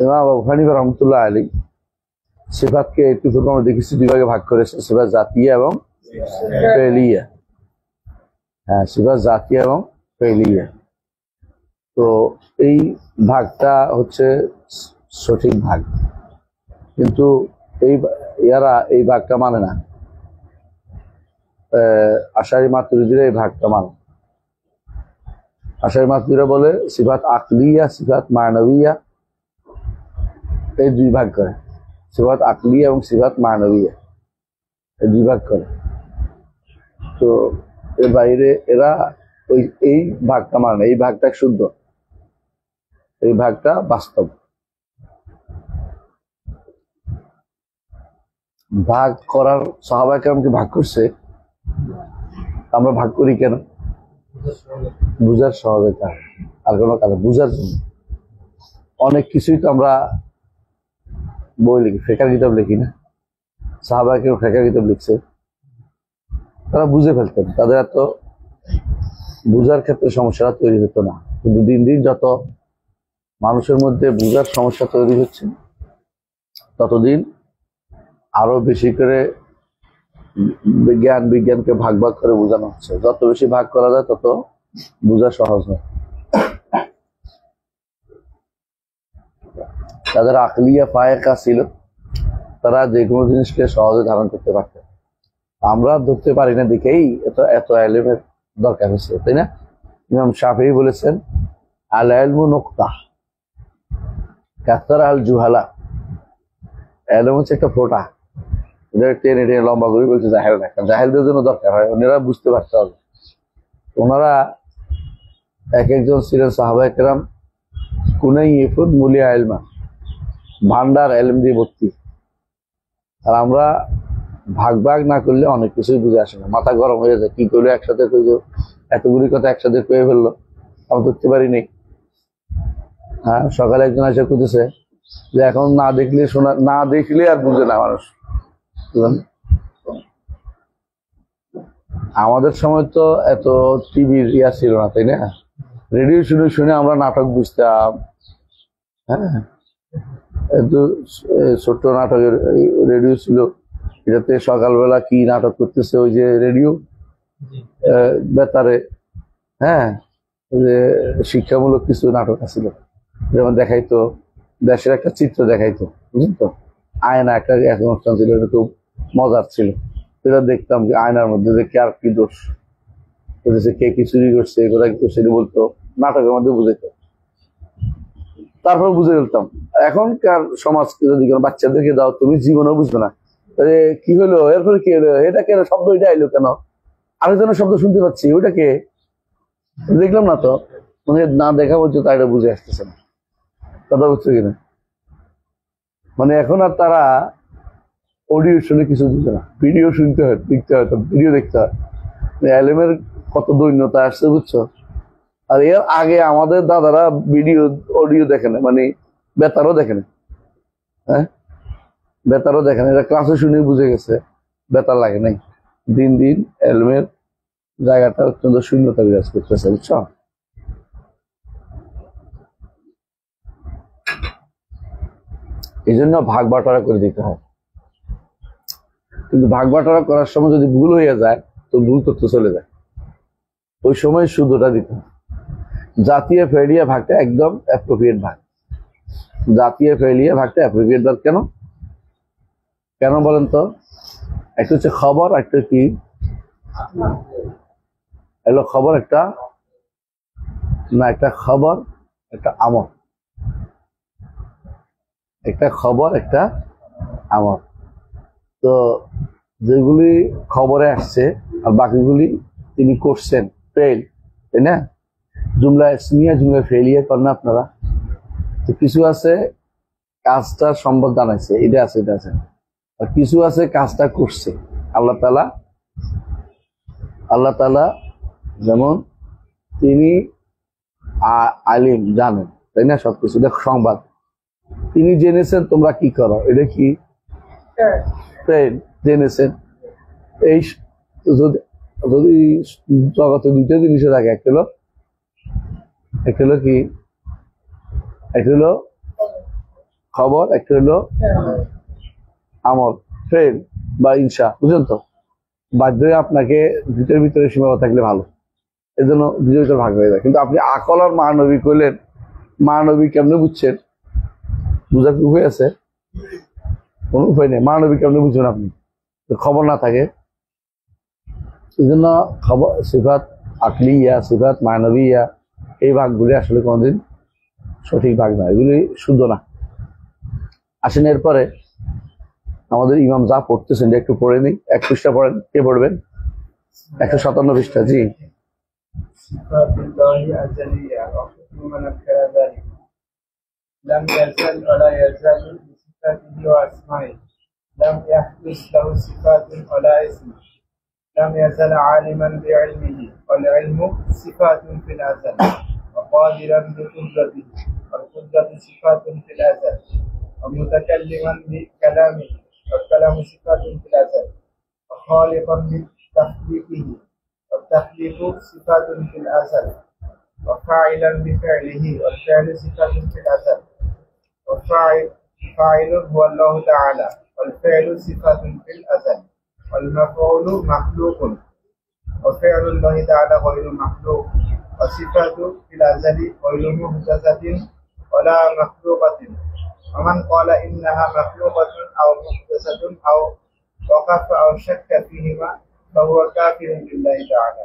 ইমাম আবু হানিফা রাহমাতুল্লাহ আলাইহি সিফাতকে একটু আমরা দেখেছি দুই ভাগে ভাগ করেছে, সিফাত জাতিয়া এবং ফেলিয়া। হ্যাঁ, সিফাত জাতিয়া এবং ফেলিয়া। তো এই ভাগটা হচ্ছে সঠিক ভাগ, কিন্তু এরা এই ভাগটা মানে না। আশারি মাতুরিদিরা এই ভাগটা মানে। আশারি মাতুরিদিরা বলে সিফাত আকলিয়া, সিফাত মানবিয়া, এই দুই ভাগ করে। সিফাত আকলিয়া এবং সিফাত মানবিয়া এই দুই ভাগ করে। তো এর বাইরে এরা এই ভাগটা মানে, এই ভাগটা শুদ্ধ, এই ভাগটা বাস্তব। ভাগ করার সাহাবায়ে কেরামকে ভাগ করছে, আমরা ভাগ করি কেন? বুঝার সহজতা, আর কোনো কারণ বুঝার জন্য। অনেক কিছুই তো আমরা বই লিখি, ফেকার কিতাব লিখি না? সাহাবায়ে কেরাম ফেকার কিতাব লিখছে, তারা বুঝে ফেলতেন, তাদের এত বুঝার ক্ষেত্রে সমস্যাটা তৈরি হতো না। কিন্তু দিন দিন যত মানুষের মধ্যে বুঝার সমস্যা তৈরি হচ্ছে, ততদিন আরো বেশি করে বিজ্ঞানকে ভাগ ভাগ করে বোঝানো হচ্ছে। যত বেশি ভাগ করা যায় তত বোঝা সহজ হয়। তাদের আকলিয়া ফায়েকা ছিল, তারা যে কোনো জিনিসকে সহজে ধারণ করতে পারত। আমরা ধরতে পারি না দেখেই এত ইলমের দরকার হচ্ছে, তাই না? ইমাম শাফিঈ বলেছেন, আল ইলমু নুকতা কাসরা আল জুহালা। ইলম হচ্ছে একটা ফোঁটা, এটা টেনে টেনে লম্বা করে বলছে জাহেল না, কারণ জাহেলদের জন্য দরকার হয়, ওনারা বুঝতে পারতে হবে। ওনারা এক একজন ছিলেন সাহাবায়ে কেরাম কুনাইয়িফুন মুলিয়া ইলমা, ভান্ডার ইলম দিয়ে ভর্তি। আর আমরা ভাগ ভাগ না করলে অনেক কিছুই বুঝে আসে না, মাথা গরম হয়ে যায়। কি করলো একসাথে কইলো, এতগুলি কথা একসাথে কয়ে ফেললো, আমি ধরতে পারিনি। হ্যাঁ, সকালে একজন এসে কইতেছে যে এখন না দেখলে শোনা, না দেখলে আর বুঝে না মানুষ। আমাদের সময় তো এত টিভির ইয়া ছিল না, তাই না? রেডিও শুনে শুনে আমরা নাটক বুঝতাম। হ্যাঁ, এত ছোট্ট নাটকের রেডিও ছিল, এটাতে সকালবেলা কি নাটক করতেছে ওই যে রেডিও বেতারে, হ্যাঁ, যে শিক্ষামূলক কিছু নাটক আছিল, যেমন দেখাইতো দেশের একটা চিত্র দেখাইতো, বুঝলেন তো? আয়না একটা অনুষ্ঠান ছিল, এটা খুব মজার ছিল। সেটা দেখতাম যে আয়নার মধ্যে যে কার কি দোষ, কে কি চুরি করছে, এগুলা কি করছে, এটা বলতো, নাটকের মধ্যে বুঝাইতো, তারপর বুঝে ফেলতাম। এখনকার সমাজকে যদি কোনো বাচ্চাদেরকে দাও, তুমি জীবনেও বুঝবে না কি হলো, এরপরে কি হলো, এটা কেন শব্দ, এটা আইলো কেন, আরেকজনের শব্দ শুনতে পাচ্ছি, ওইটা কে দেখলাম না তো, মানে না দেখা পর্যন্ত এটা বুঝে আসতেছে না। কথা বুঝছো কিনা? মানে এখন আর তারা অডিও শুনে কিছু বুঝে না, ভিডিও শুনতে হয়, দেখতে হয়, ভিডিও দেখতে হয়। এলএমের কত দৈন্যতা আসছে, বুঝছো? আর এর আগে আমাদের দাদারা ভিডিও অডিও দেখে না, মানে বেতারও দেখে না। হ্যাঁ, বেতারও দেখে না, এটা ক্লাসে শুনে বুঝে গেছে, বেতার লাগে নাই। দিন দিন এলএমের জায়গাটা অত্যন্ত শূন্যতা বিরাজ করতেছে, বুঝছো? এই জন্য ভাগ বাটোয়ারা করে দিতে হয়। কিন্তু ভাগ বাটোয়ারা করার সময় যদি ভুল হয়ে যায়, তো ভুল তথ্য চলে যায়, ওই সময় শুদ্ধটা দিতে হয়। জাতীয় ফেলিয়া ভাগটা একদম অ্যাপ্রোপ্রিয়েট ভাগ। জাতীয় ফেলিয়া ভাগটা অ্যাপ্রোপ্রিয়েট ভাগ কেন কেন বলেন তো? একটা হচ্ছে খবর, একটা কি এলো খবর, একটা না, একটা খবর একটা আমল, একটা খবর একটা আমল। তো যেগুলি খবরে আসছে আর বাকিগুলি তিনি করছেন ফেল, তাই না? জুমলা ইসমিয়া জুমলা ফেলিয়া করেন আপনারা। তো কিছু আছে কাজটা সম্ভব জানাইছে, এটা আছে, এটা আছে। আর কিছু আছে কাজটা করছে আল্লাহ তাআলা, যেমন তিনি আলিম, জানেন, তাই না? সবকিছু এটা সংবাদ, তিনি জেনেছেন তোমরা কি করো, এটা কি জেনেছেন। এই যদি জগতে দুইটা জিনিসে থাকে, একটা হলো কি একটা হলো খবর, একটা হলো আমল, ফেল বা ইনশা, বুঝলেন তো? বাধ্য হয়ে আপনাকে দুটোর ভিতরে সীমাবদ্ধ থাকলে ভালো, এই জন্য দুটোর ভিতরে ভাগ হয়ে যায়। কিন্তু আপনি আকল আর মহানবী করলেন, মহানবী কেমনে বুঝছেন? বুঝার কি উপায় আছে? কোনো উপায় নেই। মহানবী কেমনে বুঝবেন আপনি? খবর না থাকে। এই জন্য খবর, সিফাত আকলিয়া, সিফাত মানবিয়া, এই ভাগগুলি আসলে কোনোদিন সঠিক ভাগ নয়, এগুলি শুদ্ধ না। আসেন এরপরে আমাদের ইমাম যা পড়তেছেন একটু পড়ে নিই। 1 পৃষ্ঠা পড়েন। কে পড়বেন? 157 পৃষ্ঠা। জি। لم يزل ولا يزال بصفاته وأسمائه لم يحدث له صفات ولا اسم لم يزل عالما بعلمه والعلم صفات في الأزل وقادرا بقدرته والقدرة صفات في الأزل ومتكلما بكلامه والكلام صفات في الأزل وخالقا بتخليقه والتخليق صفات في الأزل وفاعلا بفعله والفعل صفات في الأزل فاعل هو الله تعالى والفعل صفات في الأزل والمفعول مخلوق وفعل الله تعالى غير مخلوق وصفات في الأزل غير محدثة ولا مخلوقة ومن قال إنها مخلوقة أو محدثة أو وقف أو شك فيهما فهو كافر بالله تعالى.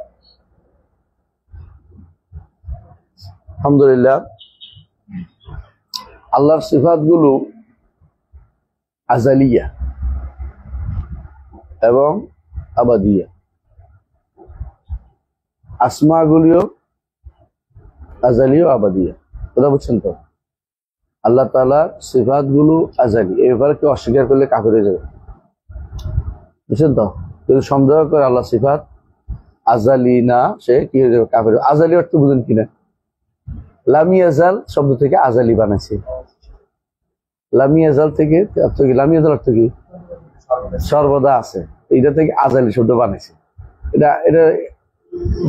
আলহামদুলিল্লাহ। আল্লাহর সিফাত গুলো আজালিয়া এবং আবাদিয়া, আসমা গুলিও আজালিয়া আবাদিয়া। কথা বুঝছেন তো? আল্লাহ তাআলার সিফাত গুলো আজালি, এই ব্যাপারে কেউ অস্বীকার করলে কাফের হয়ে যাবে, বুঝছেন তো? যদি সন্দেহ করে আল্লাহ সিফাত আজালি না, সে কি হয়ে যাবে? কাফের। আজালি অর্থ বুঝেন কিনা? লামি আজাল শব্দ থেকে আজালি বানাইছে। লামি আজাল থেকে অর্থ কি? লামি আজাল অর্থ কি? সর্বদা আছে। এটা থেকে আজালি শব্দ বানাইছে। এটা এটা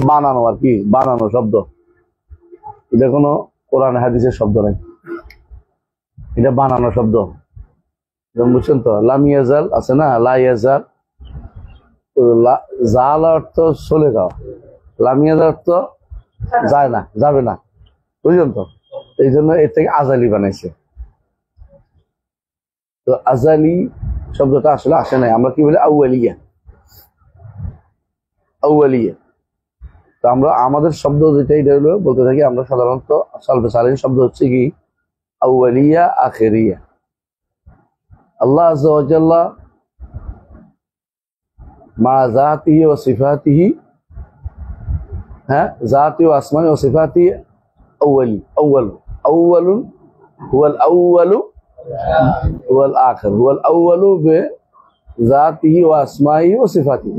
বানানো আর কি, বানানো শব্দ। এটা কোনো কোরআন হাদিসের শব্দ নাই, এটা বানানো শব্দ, বুঝছেন তো? লামি আজাল আছে না, লাই আজাল, জাল অর্থ চলে যাওয়া, লামি আজাল অর্থ যায় না, যাবে না, বুঝলেন তো? এই জন্য এর থেকে আজালি বানাইছে। তো আজালি শব্দটা আসলে আসে নাই, আমরা কি বলি? আউয়ালিয়া, আউয়ালিয়া। তো আমরা আমাদের শব্দ যেটা এটা হলো বলতে থাকি আমরা সাধারণত সালফে সালিহিন শব্দ হচ্ছে কি? আউয়ালিয়া, আখিরিয়া। আল্লাহ আযজা ওয়া জাল্লা মা যাতিহি ওয়া সিফাতিহি, হ্যাঁ, যাতি ওয়া আসমাই ওয়া সিফাতিহি أولي أول هو الأول هو الآخر هو الأول بذاته وأسمائه وصفاته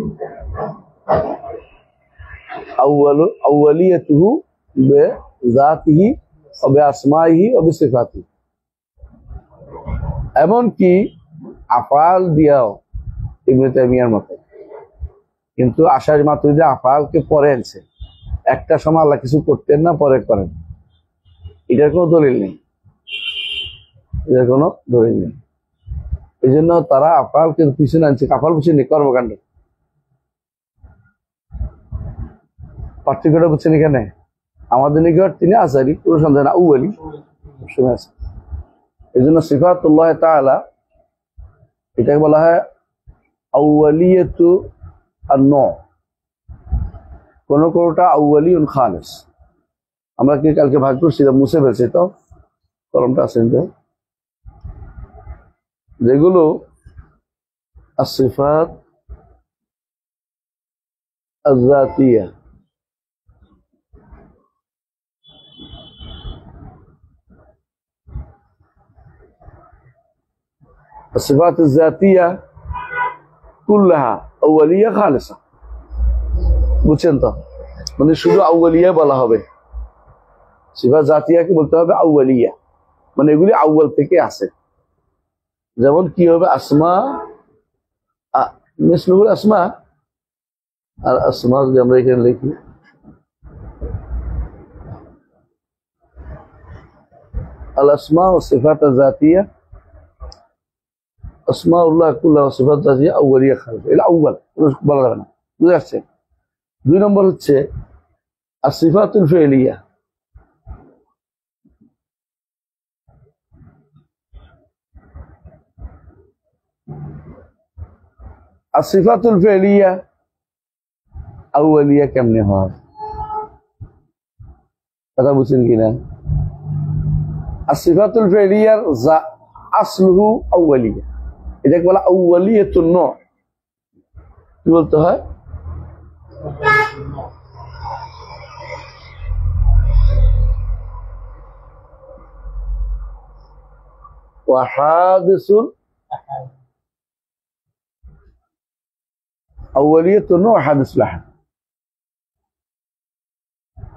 أوليته بذاته وبأسمائه وبصفاته। এমনকি আফআল দিয়াও ইবনে তাইমিয়ার মতে, কিন্তু আশারি মাতুরিদি আফআলকে পরে আনছে। একটা সময় আল্লাহ কিছু করতেন না, পরে করেন, এটার কোনো দলিল নেই, এটার কোনো দলিল নেই। এই জন্য তারা আফআলকে পিছনে আনছে, আফআল বুঝছেন কর্মকাণ্ড। পার্থক্যটা বুঝছেন এখানে? আমাদের নিকট তিনি আজালি, কোনো সন্দেহ না, আউয়ালি শুনে আছে। এই জন্য সিফাতুল্লাহ তাআলা এটাকে বলা হয় আউয়ালিয়াতু আন-নূ, কোন কোনটা আউয়ালিউন খালিস। আমরা কি কালকে ভাগ করছি, মুছে ফেলছি তো, কলমটা আছেন তো, যেগুলো আসিফাত আযাতিয়া, আসিফাত আযাতিয়া কুল্লাহা আউয়ালিয়া খালিসা, বুঝছেন তো? মানে শুধু আউয়ালিয়া বলা হবে, সিফাত জাতিয়াকে বলতে হবে আউয়ালিয়া, মানে এগুলি আউয়াল থেকে আসে। যেমন কি হবে? আসমা, মিসলুল আসমা, আর আসমা যদি আমরা এখানে লিখি, আল আসমা ও সিফাত জাতিয়া, আসমাউল্লাহ কুল্লাহ ও সিফাত জাতিয়া আউয়ালিয়া খালিসা, এটা আউয়াল বলা যাবে না, বুঝে আসছে। 2 নম্বর হচ্ছে আসিফাতুল ফি'লিয়া। আসিফাতুল ফি'লিয়া আউয়ালিয়া কেমনে হয়, কথা বুঝছেন কিনা? আসিফাতুল ফি'লিয়ার আসলুহু আউয়ালিয়া, এটাকে বলা আউয়ালিয়াতুন নূহ। কি বলতে হয়? ওয়াহাদিসুল আউয়ালিয়াতুন নূহ ওয়াহাদিসুল আহাদ।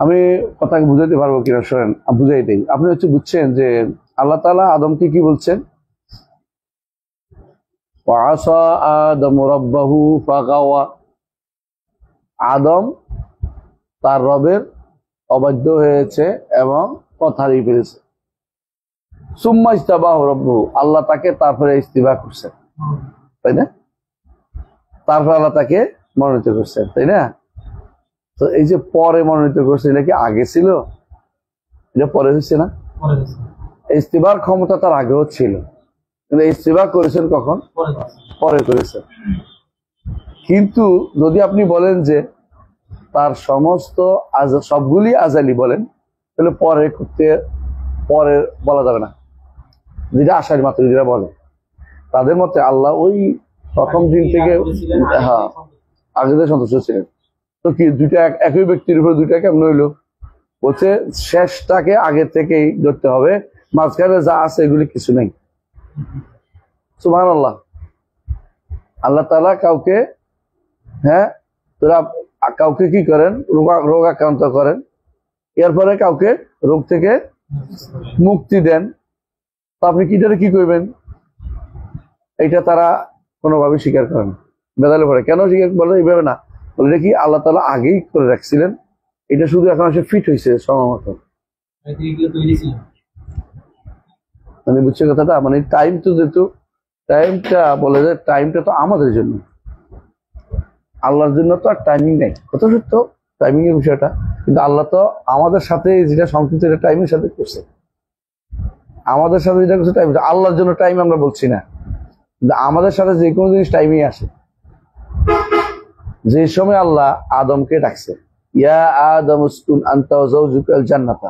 আমি কথাকে বুঝাইতে পারবো কিনা, শোনেন বুঝাই দেই। আপনি হচ্ছে বুঝছেন যে আল্লাহ তাআলা আদমকে কি বলছেন? ওয়াসা আদম রাব্বাহু ফাগাওয়া, আদম তার রবের অবাধ্য হয়েছে এবং কথা হারিয়ে ফেলেছে। সুম্মা ইস্তাবাহু রাব্বুহু, আল্লাহ তাকে তারপরে ইস্তিবা করছেন, তাই না? তারপর আল্লাহ তাকে মনোনীত করছেন, তাই না? তো এই যে পরে মনোনীত করছে, এটা কি আগে ছিল? এটা পরে হচ্ছে না? ইস্তিবার ক্ষমতা তার আগেও ছিল, কিন্তু ইস্তিবা করেছেন কখন? পরে করেছেন। কিন্তু যদি আপনি বলেন যে তার সমস্ত সবগুলি আজালি বলেন, তাহলে পরে করতে পরে বলা যাবে না। যেটা আশারি মাত্র যেটা বলে, তাদের মতে আল্লাহ ওই প্রথম দিন থেকে হ্যাঁ আগে সন্তুষ্ট ছিলেন। তো কি দুইটা একই ব্যক্তির উপর দুইটা কেমন হইলো? বলছে শেষটাকে আগে থেকেই ধরতে হবে, মাঝখানে যা আছে এগুলি কিছু নেই। সুবহানাল্লাহ। আল্লাহ তাআলা কাউকে কাউকে কি করেন? রোগ আক্রান্ত করেন, এরপরে কাউকে রোগ থেকে মুক্তি দেন। তো আপনি কিটারে কি করবেন? এটা তারা কোনোভাবে স্বীকার করেন, বেদালে পড়ে। কেন স্বীকার বলে? এইভাবে না, বলে কি আল্লাহ তাআলা আগেই করে রাখছিলেন, এটা শুধু এখন এসে ফিট হয়েছে সময় মতো। মানে বুঝছে কথাটা? মানে টাইম তো যেহেতু টাইমটা বলে যে টাইমটা তো আমাদের জন্য, আল্লাহর জন্য তো আর টাইমিং নেই। কত সত্য টাইমিং এর বিষয়টা, কিন্তু আল্লাহ তো আমাদের সাথে যেটা সংযুক্ত এটা টাইমের সাথে করছে, আমাদের সাথে যেটা করছে টাইম। আল্লাহর জন্য টাইম আমরা বলছি না, কিন্তু আমাদের সাথে যে কোনো জিনিস টাইমই আসে। যে সময় আল্লাহ আদমকে ডাকছে, ইয়া আদম উসকুন আনতা ওয়া যাওজুকাল জান্নাতা,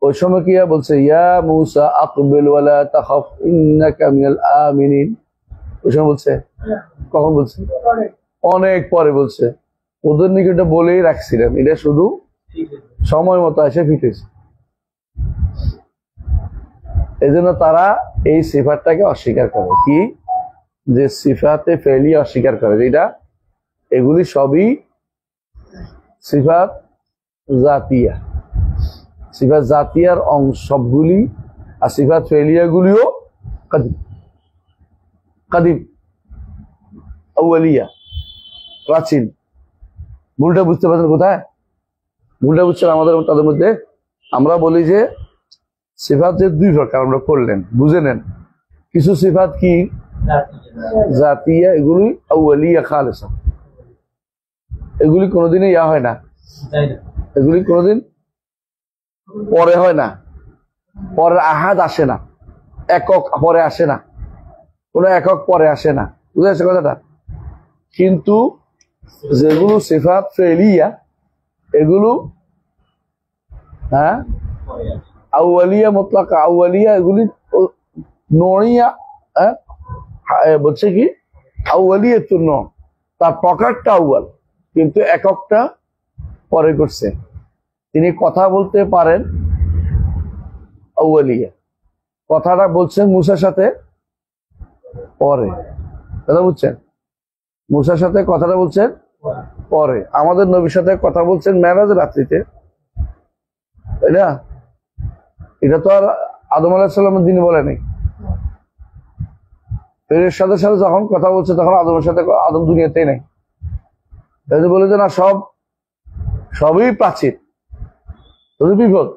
ওই সময় কি বলছে? ইয়া মূসা আকবিল ওয়া লা তাখাফ ইন্নাকা মিনাল আমিনিন। ওই সময় বলছে? কখন বলছে? অনেক পরে বলছে। ওদের নিকটে বলেই রাখছিলেন, এটা শুধু সময় মতো এসে ফিট হয়েছে। এই জন্য তারা এই সিফাতটাকে অস্বীকার করে, কি যে সিফাতে ফেলি অস্বীকার করে, যেটা এগুলি সবই সিফাত জাতিয়া, সিফাত জাতিয়ার অংশ সবগুলি, আর সিফাত ফেলিয়া গুলিও কাদিম কাদিম আউয়ালিয়া প্রাচীন। ভুলটা বুঝতে পারছেন কোথায়? ভুলটা বুঝছেন আমাদের তাদের মধ্যে। আমরা বলি যে সিফাত যে 2 প্রকার, আমরা পড়লেন বুঝে নেন। কিছু সিফাত কি জাতিয়া, এগুলি আউয়ালিয়া খালিসা, এগুলি কোনোদিনই ইয়া হয় না, এগুলি কোনোদিন পরে হয় না, পরের আহাদ আসে না, একক পরে আসে না, কোনো একক পরে আসে না, বুঝে আসছে কথাটা? কিন্তু যেগুলো সিফাত ফেলিয়া, এগুলো আউয়ালিয়া মুতলাকা, আউয়ালিয়া এগুলি নড়িয়া বলছে কি আউয়ালিয়াতুন নূহ, তার প্রকারটা আউয়াল, কিন্তু এককটা পরে করছে। তিনি কথা বলতে পারেন আউয়ালিয়া, কথাটা বলছেন মূসার সাথে পরে, কথা বুঝছেন? মূসার সাথে কথাটা বলছেন পরে, আমাদের নবীর সাথে কথা বলছেন মেরাজের রাত্রিতে, তাই না? এটা তো আর আদম আলাইহিস সালামের দিনে বলে নাই। এর সাথে সাথে যখন কথা বলছে তখন আদমের সাথে, আদম দুনিয়াতেই নাই, তাই বলে যে না সবই প্রাচীন, শুধু বিপদ।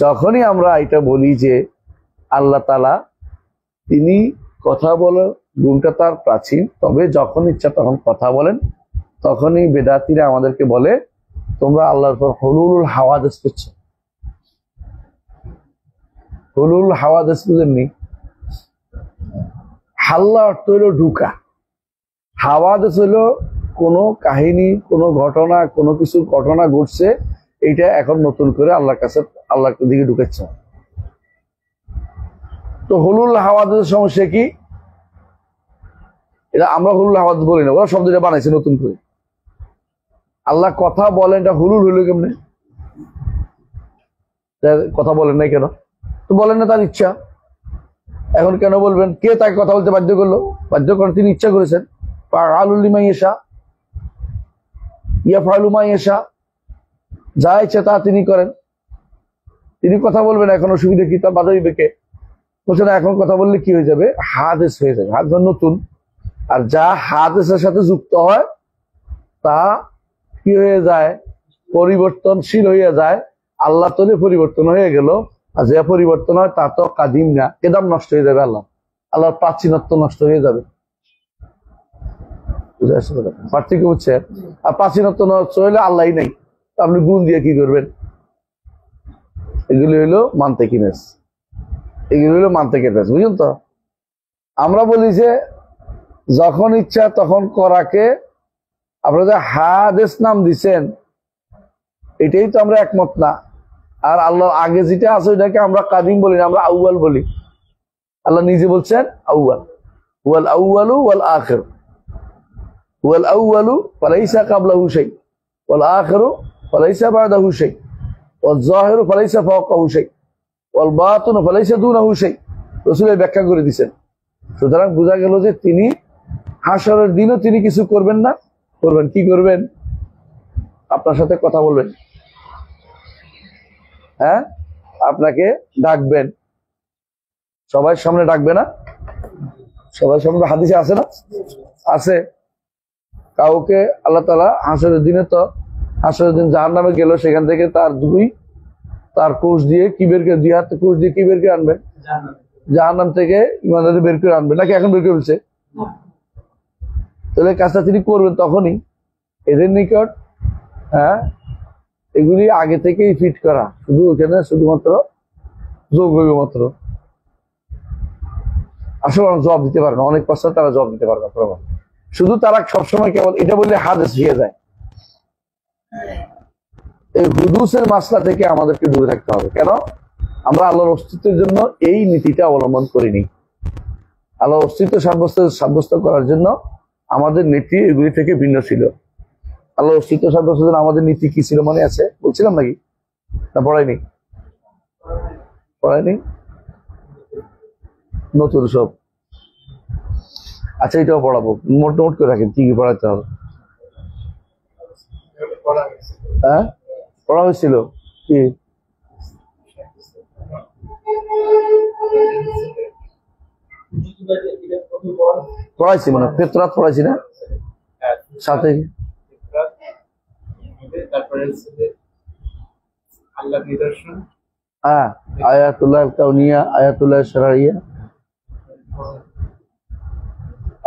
যখনই আমরা এটা বলি যে আল্লাহ তাআলা তিনি কথা বলার গুণটা তার প্রাচীন, তবে যখন ইচ্ছা তখন কথা বলেন, তখনই বেদাতীরা আমাদেরকে বলে তোমরা আল্লাহর পর হুলুল হাওয়াদিস করছো। হুলুল হাওয়াদিস বুঝেননি? হাল্লা অর্থ হইল ঢুকা, হাওয়াদিস হইল কোনো কাহিনী, কোনো ঘটনা, কোনো কিছু ঘটনা ঘটছে, এটা এখন নতুন করে আল্লাহর কাছে, আল্লাহর দিকে ঢুকেছে। তো হুলুল হাওয়াদিসের সমস্যা কি? এটা আমরা হুলুল হাওয়াদিস বলি না, ওরা শব্দটা বানাইছে নতুন করে। আল্লাহ কথা বলেন, এটা হুলুল হইল কেমনে? কথা বলেন নাই কেন? তো বলেন না, তার ইচ্ছা। এখন কেন বলবেন? কে তাকে কথা বলতে বাধ্য করলো? বাধ্য করেন তিনি, ইচ্ছা করেছেন। যা ইচ্ছা তা তিনি করেন। তিনি কথা বলবেন, এখন অসুবিধা কি? তার বাধা দিবে কে? বলছে না, এখন কথা বললে কি হয়ে যাবে? হাদিস হয়ে যাবে। হাদিস নতুন, আর যা হাদিসের সাথে যুক্ত হয় তা কি হয়ে যায়? পরিবর্তনশীল হয়ে যায়। আল্লাহ তোলে পরিবর্তন হয়ে গেল, আর যে পরিবর্তন হয় তা তো কাদিম না, কেদাম নষ্ট হয়ে যাবে। আল্লাহর প্রাচীনত্ব নষ্ট হয়ে যাবে। বুঝে আসছে কথা? পার্থক্য হচ্ছে, আর প্রাচীনত্ব নষ্ট হইলে আল্লাহই নাই, আপনি গুণ দিয়ে কি করবেন? এগুলি হইলো মান্তেকিনেস, এগুলি হইলো মান্তেকের, বুঝলেন তো? আমরা বলি যে যখন ইচ্ছা তখন করাকে আপনারা যে হাদিস নাম দিচ্ছেন, এটাই তো আমরা একমত না। আর আল্লাহ আগে যেটা আছে ওইটাকে আমরা কাদিম বলি না, আমরা আউয়াল বলি। আল্লাহ নিজে বলছেন আউয়াল, ওয়াল আউয়ালু ওয়াল আখির, ওয়াল আউয়ালু ফালাইসা ক্বাবলাহু শাই, ওয়াল আখিরু ফালাইসা বাদাহু শাই, ওয়াল যাহিরু ফালাইসা ফাওকাহু শাই, ওয়াল বাতিনু ফালাইসা দুনাহু শাই। রাসূল ব্যাখ্যা করে দিয়েছেন। সুতরাং বোঝা গেল যে তিনি হাসরের দিনও তিনি কিছু করবেন না। করবেন কি? করবেন? আপনার সাথে কথা বলবেন, হ্যাঁ, আপনাকে ডাকবেন, সবার সামনে ডাকবে না? সবার সামনে হাদিসে আছে না? আছে। কাউকে আল্লাহ তাআলা হাসরের দিনে, তো হাসরের দিন জাহান্নামে গেল, সেখান থেকে তার কোষ দিয়ে কি বের করে, দুই হাতে কোষ দিয়ে কি বের করে আনবেন? জাহান্নাম থেকে ইমানদারদের বের করে আনবেন। নাকি এখন বের করে ফেলছে? তাহলে কাজটা তিনি করবেন তখনই। এদের নিকট হ্যাঁ এগুলি আগে থেকেই ফিট করা, শুধু ওখানে শুধুমাত্র যোগ হইব মাত্র। আসলে জবাব দিতে পারে না, অনেক প্রশ্ন তারা জবাব দিতে পারে না। শুধু তারা সবসময় কেবল এটা বললে হাদিস হয়ে যায়। এই হুদুসের মাসলা থেকে আমাদেরকে দূরে থাকতে হবে। কেন? আমরা আল্লাহর অস্তিত্বের জন্য এই নীতিটা অবলম্বন করিনি। আল্লাহর অস্তিত্ব সাব্যস্ত করার জন্য আমাদের নীতি এগুলি থেকে ভিন্ন ছিল। আল্লাহর অস্তিত্ব সাব্যস্তের জন্য আমাদের নীতি কি ছিল মনে আছে? বলছিলাম নাকি? না পড়াইনি? নতুন সব। আচ্ছা, এটাও পড়াবো, নোট করে রাখেন কি কি পড়াতে হবে। হ্যাঁ, পড়া হয়েছিল কি? পড়াইছি মানে ফিতরাত পড়াইছি না? সাথে হ্যাঁ, আয়াতুল্লাহ কাউনিয়া, আয়াতুল্লাহ শারঈয়া,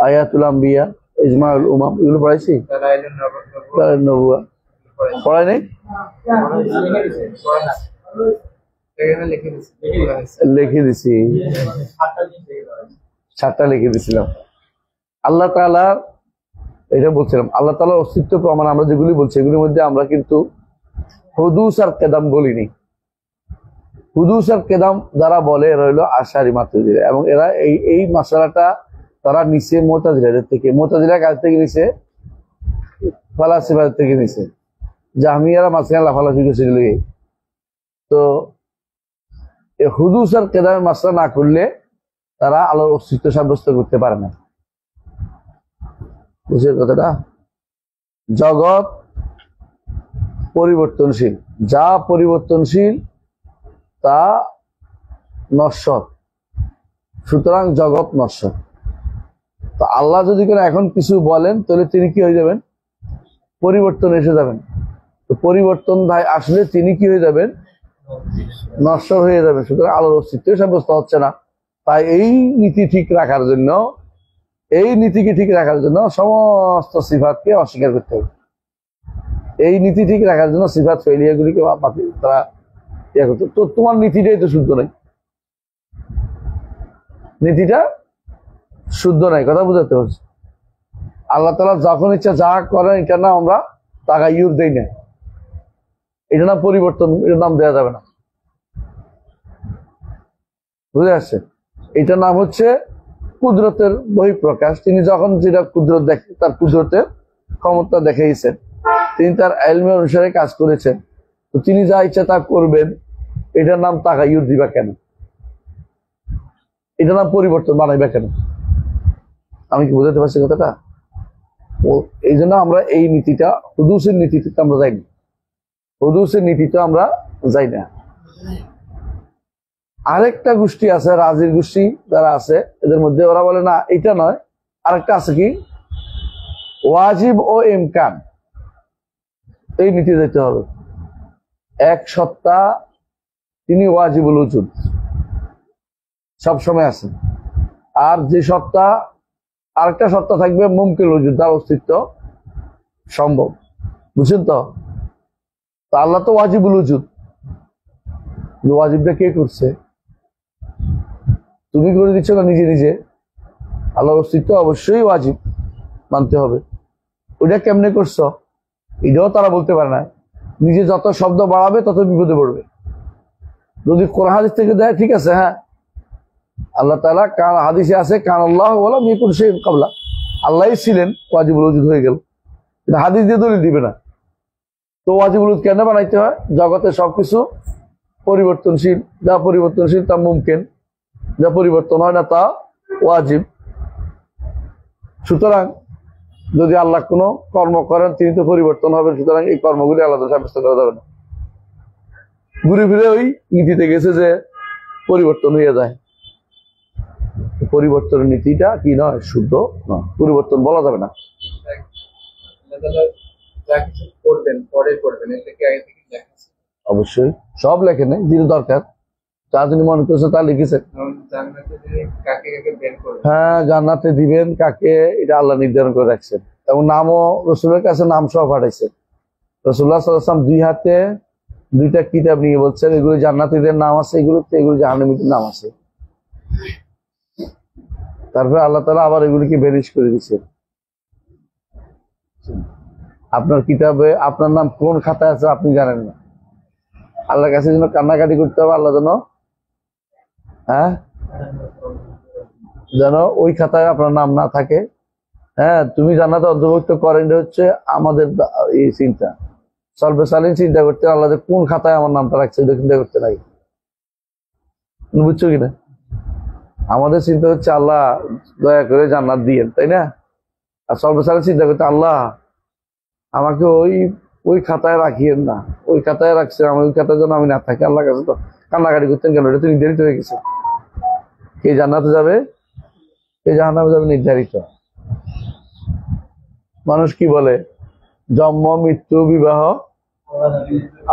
আয়াতুল আম্বিয়া, ইজমাউল উমাম, এগুলো পড়াইছি। দালাইলুন নবুওয়া পড়াই নাই? লিখে দিছি, 7টা লিখে দিছিলাম। আল্লাহ তাআলা, এটা বলছিলাম, আল্লাহ তাআলার অস্তিত্ব প্রমাণ আমরা যেগুলি বলছি এগুলির মধ্যে আমরা কিন্তু হুদুস আর কেদাম বলিনি। হুদুস আর কেদাম যারা বলে এরা হইলো আশারি মাতুরিদীরা, এবং এরা এই মাসালাটা তারা নিচে মুতাজিলাদের থেকে, মুতাজিলা কাছ থেকে নিচে, ফালাসিফাদের থেকে নিচে। জাহমিয়ারা মাঝখানে লাফালাফি করছে। তো হুদুস আর কেদামের মাসলা না করলে তারা আল্লাহর অস্তিত্ব সাব্যস্ত করতে পারে না। বুঝলেন কথাটা? জগৎ পরিবর্তনশীল, যা পরিবর্তনশীল তা নশ্বর, সুতরাং জগৎ নশ্বর। তো আল্লাহ যদি করে এখন কিছু বলেন তাহলে তিনি কি হয়ে যাবেন? পরিবর্তন এসে যাবেন। তো পরিবর্তন আসলে তিনি কি হয়ে যাবেন? নশ্বর হয়ে যাবে, সুতরাং আল্লাহর অস্তিত্ব সাব্যস্ত হচ্ছে না। তাই এই নীতি ঠিক রাখার জন্য, এই নীতিকে ঠিক রাখার জন্য সমস্ত সিফাতকে অস্বীকার করতে হবে। এই নীতি ঠিক রাখার জন্য সিফাত ফেলিয়াগুলিকে তারা ইয়ে করতো। তো তোমার নীতিটাই তো শুদ্ধ নাই, নীতিটা শুদ্ধ নাই, কথা বুঝাতে পারছি। আল্লাহ তাআলা যখন ইচ্ছা যা করেন এটা না আমরা তাগায়ুর দেই না, এটা না পরিবর্তন, এটার নাম দেওয়া যাবে না, বুঝে আসছে? এটার নাম হচ্ছে কুদরতের বহিঃপ্রকাশ। তিনি যখন যেটা কুদরত দেখে, তার কুদরতের ক্ষমতা দেখাইছেন, তিনি তার ইলমের অনুসারে কাজ করেছেন, তো তিনি যা ইচ্ছা তা করবেন, এটার নাম তাগায়ুর দিবা কেন? এটার নাম পরিবর্তন বানাইবা কেন? আমি কি বুঝাতে পারছি কথাটা? এই জন্য আমরা এই নীতিটা, হুদুসের নীতিতে আমরা যাই না, হুদুসের নীতিতে আমরা যাই না। আরেকটা গোষ্ঠী আছে, রাজির গোষ্ঠী যারা আছে, এদের মধ্যে ওরা বলে না এটা নয়, আরেকটা আছে কি ওয়াজিব ও ইমকান, এই নীতি যেতে হবে। এক সত্তা তিনি ওয়াজিবুল উজুদ, সবসময় আছে। আর যে সত্তা, আরেকটা সত্তা থাকবে মুমকিন উজুদ, তার অস্তিত্ব সম্ভব, বুঝছেন তো? আল্লাহ তো ওয়াজিবুল উজুদ, ওয়াজিবটা কে করছে? তুমি করে দিচ্ছ না নিজে নিজে? আল্লাহর অস্তিত্ব অবশ্যই ওয়াজিব, মানতে হবে। ওইটা কেমনে করছো এটাও তারা বলতে পারে না। নিজে যত শব্দ বাড়াবে তত বিপদে পড়বে। যদি কোরআন হাদিস থেকে দেয় ঠিক আছে, হ্যাঁ আল্লাহ তাআলা কান হাদিসে আছে কান আল্লাহ ওয়ালা মিকুল শাইইন ক্বাবলা, আল্লাহই ছিলেন, ওয়াজিবুল উজুদ হয়ে গেল। কিন্তু হাদিস দিয়ে দলিল দিবে না। তো ওয়াজিবুল উজুদ কেন বানাইতে হয়? জগতে সবকিছু পরিবর্তনশীল, যা পরিবর্তনশীল তা মুমকিন, যা পরিবর্তন হয় না তা ওয়াজিব। সুতরাং যদি আল্লাহ কোনো কর্ম করেন তিনি তো পরিবর্তন হবেন, সুতরাং এই কর্মগুলি আলাদা সাব্যস্ত করা যাবে না। ঘুরে ফিরে ওই নীতিতে গেছে যে পরিবর্তন হয়ে যায়। পরিবর্তনের নীতিটা কি নয়, শুদ্ধ নয়, পরিবর্তন বলা যাবে না। যা কিছু করবেন পরে করবেন, এটা কি আগে থেকে লেখা আছে? অবশ্যই সব লেখে নেই, যেটা দরকার তা তিনি মনে করছে তা লিখেছেন। জান্নাতে তিনি কাকে কাকে বের করবেন, হ্যাঁ জান্নাতে দিবেন কাকে, এটা আল্লাহ নির্ধারণ করে রাখছেন, এবং নামও রসুলের কাছে নাম সহ পাঠাইছেন। রাসূলুল্লাহ সাল্লাল্লাহু আলাইহি ওয়াসাল্লাম দুই হাতে দুইটা কিতাব নিয়ে বলছেন এগুলো জান্নাতীদের নাম আছে, এগুলোতে এগুলো জাহান্নামীদের নাম আছে। তারপরে আল্লাহ তাআলা আবার এগুলিকে বেরিশ করে দিচ্ছেন। আপনার কিতাবে আপনার নাম কোন খাতায় আছে আপনি জানেন না। আল্লাহর কাছে যেন কান্নাকাটি করতে হবে, আল্লাহ যেন যেন ওই খাতায় আপনার নাম না থাকে। হ্যাঁ তুমি জান্নাতে অন্তর্ভুক্ত করেন, হচ্ছে আমাদের এই চিন্তা, সলবেসালীন চিন্তা করতে, আল্লাহ কোন খাতায় আমার নামটা রাখছে এটা চিন্তা করতে লাগে, বুঝছো কিনা? আমাদের চিন্তা হচ্ছে আল্লাহ দয়া করে জান্নাত দিয়েন, তাই না? আর সলবেসালীন চিন্তা করতে আল্লাহ আমাকে ওই খাতায় রাখিয়েন না, ওই খাতায় রাখছে, আমার ওই খাতায় যেন আমি না থাকি। আল্লাহর কাছে তো কান্নাকাটি করতেন কেন? এটা তো নির্ধারিত হয়ে গেছে, কে জান্নাতে যাবে কে জাহান্নামে যাবে নির্ধারিত। মানুষ কি বলে, জন্ম মৃত্যু বিবাহ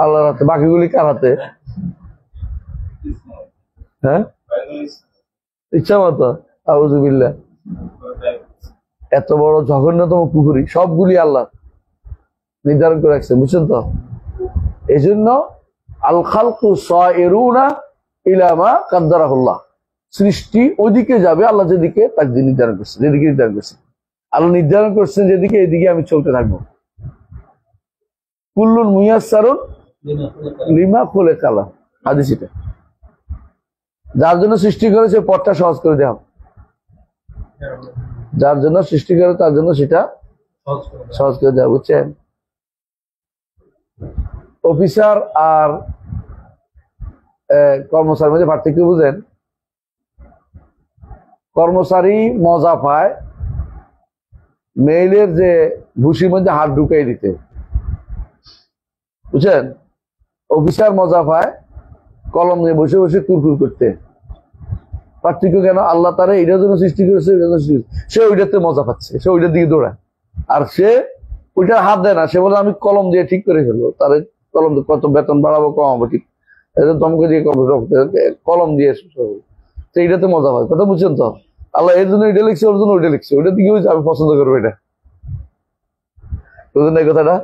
আল্লাহর হাতে, বাকিগুলি কার হাতে? হ্যাঁ ইচ্ছা মতো। আউযুবিল্লাহ, এত বড় জঘন্যতম পুকুরি, সবগুলি আল্লাহ নির্ধারণ করে রাখছে, বুঝছেন তো? এই জন্য আল খালকু সায়িরুনা ইলা মা কাদ্দারাহুল্লাহ, সৃষ্টি ওইদিকে যাবে আল্লাহ যেদিকে তাকদীর নির্ধারণ করছে, যেদিকে নির্ধারণ করছে আল্লাহ নির্ধারণ করছেন যেদিকে, এদিকে আমি চলতে থাকবো। কুল্লুন মুয়াসসারুন লিমা খুলিকা লাহু, হাদিস এটা। যার জন্য সৃষ্টি করেছে পথটা সহজ করে দেওয়া, যার জন্য সৃষ্টি করে তার জন্য সেটা সহজ করে দেওয়া, বুঝছেন? অফিসার আর কর্মচারীর মধ্যে পার্থক্য বুঝেন? কর্মচারী মজা পায় মেইলের যে ভুসির মধ্যে হাত ঢুকাই দিতে, বুঝছেন? অফিসার মজা পায় কলম নিয়ে বসে বসে কুরকুর করতে। পার্থক্য কেন? আল্লাহ তারা এটার জন্য সৃষ্টি করেছে, সে ওইটাতে মজা পাচ্ছে, সে ওইটার দিকে দৌড়ায়, আর সে ওইটার হাত দেয় না, সে বলে আমি কলম দিয়ে ঠিক করে ফেলবো, তার কলম কত বেতন বাড়াবো কমাবো, ঠিক এটা দমকে দিয়ে কলম দিয়ে তো এইটাতে মজা হয়, কথা বুঝছেন তো? আল্লাহ এর জন্য এটা লিখছে, ওর জন্য ওইটা লিখছে, ওইটা দিকে হয়েছে আমি পছন্দ করবো এটা, বুঝলেন এই কথাটা?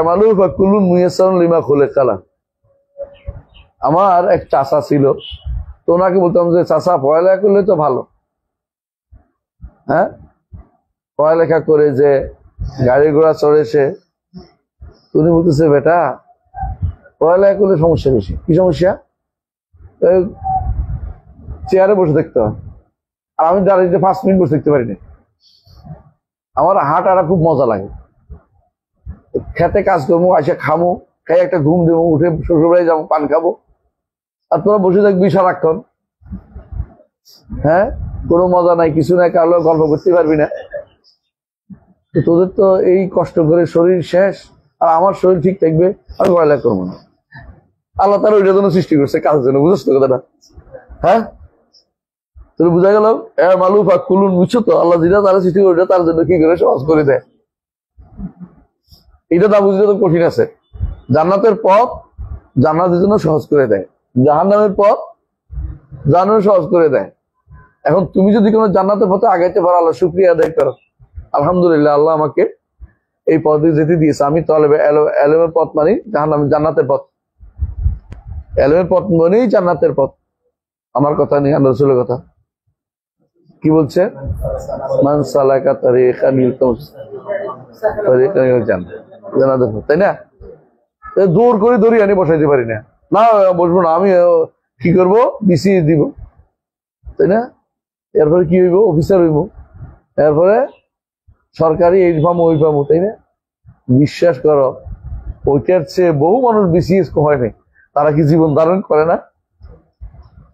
মানুষ বা কুলুন মুয়াসসারুন লিমা খুলিকা। আমার এক চাচা ছিল, তো ওনাকে বলতাম যে চাচা পড়ালেখা করলে তো ভালো, হ্যাঁ পড়ালেখা করে যে গাড়ি ঘোড়া চড়ে সে, উনি বলতেছে বেটা পড়ালেখা করলে সমস্যা বেশি। কি সমস্যা? চেয়ারে বসে থাকতে হয়, আর আমি দাঁড়িয়ে 5 মিনিট বসে থাকতে পারি না। আমার হাঁটাটা খুব মজা লাগে, খেতে কাজ করবো, আসে খামো, খাই একটা ঘুম দেবো, উঠে শ্বশুরবাড়ি যাবো, পান খাবো, আর তোরা বসে থাকবি সারাক্ষণ। হ্যাঁ, কোনো মজা নাই, কিছু নাই, কারো গল্প করতে পারবি না। তোদের তো এই কষ্ট করে শরীর শেষ, আর আমার শরীর ঠিক থাকবে, আমি পড়ালেখা করবো না। আল্লাহ তারা ওইটার জন্য সৃষ্টি করছে, কাজের জন্য, বুঝছ তো কথাটা? হ্যাঁ, তোর বুঝা গেল? মালুফ আর কুলুন, বুঝছো তো? আল্লাহ যেটা তারা সৃষ্টি করে তার জন্য কি করে সহজ করে দেয়। এটা না বুঝলে তো কঠিন আছে। জান্নাতের পথ জান্নাতের জন্য সহজ করে দেয়, জাহান্নামের পথ জাহান্নামের সহজ করে দেয়। এখন তুমি যদি কোনো জান্নাতের পথে আগাইতে পারো, আল্লাহ শুকরিয়া আদায় করো, আলহামদুলিল্লাহ আল্লাহ আমাকে এই পথে যেতে দিয়েছে। আমি তলেবে এলেমের পথ মানি জান্নাতের পথ, এলেমের পথ মানেই জান্নাতের পথ। আমার কথা নেই, আল্লাহ রাসূলের কথা। কি বলছে? মান সালাকা তারিকান জান্নাতের পথ, তাই না? জোর করে ধরি আনি বসাইতে পারি না, না বসবো না, আমি কি করব, বিসিএস দিব, তাই না? এরপরে কি হইব, অফিসার হইব, এরপরে সরকারি এই পামো ওই পামো, তাই না? বিশ্বাস করো, ওইটার চেয়ে বহু মানুষ বিসিএস হয় নাই। তারা কি জীবন ধারণ করে না?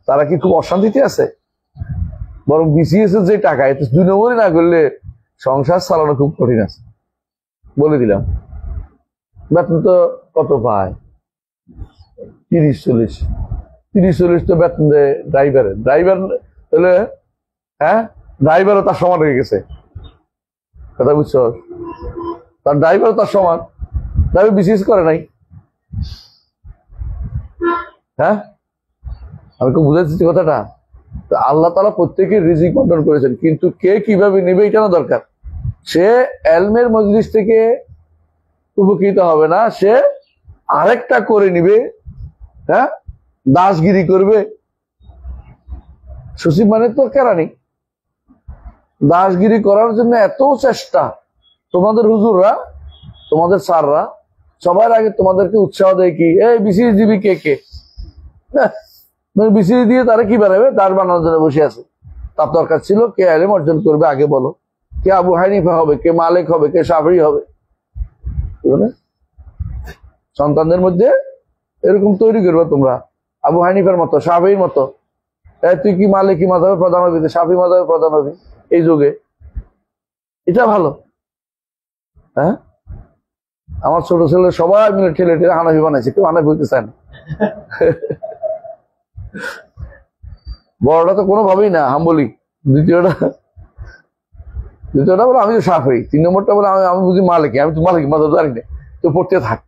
তারা কি খুব অশান্তিতে আছে? বরং বিসিএস এর যে টাকা, এতে 2 নম্বরই না করলে সংসার চালানো খুব কঠিন আছে, বলে দিলাম। বেতন তো কত পায়? 30-40 তো বেতন দেয় ড্রাইভারের। ড্রাইভার তাহলে, হ্যাঁ, ড্রাইভারও তার সমান হয়ে গেছে, কথা বুঝছো? তার ড্রাইভারও তার সমান, ড্রাইভার বিসিএস করে নাই। হ্যাঁ, আমি খুব বুঝাচ্ছি কথাটা। তো আল্লাহ তাআলা প্রত্যেকের রিজিক বন্টন করেছেন, কিন্তু কে কিভাবে নেবে এটা না দরকার। সে এলমের মজলিস থেকে উপকৃত হবে না, সে আরেকটা করে নিবে, হ্যাঁ, দাসগিরি করবে। সচিব মানে তো কেরানি, দাসগিরি করার জন্য এত চেষ্টা। তোমাদের হুজুররা, তোমাদের স্যাররা সবার আগে তোমাদেরকে উৎসাহ দেয় কি, এই বিসিএস দিবি কে কে, বিসিএস দিয়ে তারা কি বানাবে, দাস বানানোর জন্য বসে আছে। তার দরকার ছিল কে ইলম অর্জন করবে আগে বলো, কে আবু হানিফা হবে, কে মালিক হবে, কে শাফিঈ হবে। সন্তানদের মধ্যে এরকম তৈরি করবে তোমরা, আবু হানিফার মতো, শাফিঈর মতো। তুই কি মালিকি মাযহাবের প্রধান হবি, শাফিঈ মাযহাবের প্রধান হবি এই যুগে, এটা ভালো। হ্যাঁ, আমার ছোট ছেলে সবাই মিলে ঠেলে ঠেলে হানাফি বানাইছে, কেউ হানাফি হইতে চায় না। বড়টা তো কোনোভাবেই না হাম্বলি, দ্বিতীয়টা বলে আমি তো শাফিঈ, 3 নম্বরটা বলে আমি বুঝি মালিকি, আমি তো মালিকি মাযহাব জানি না, তো পড়তে থাক।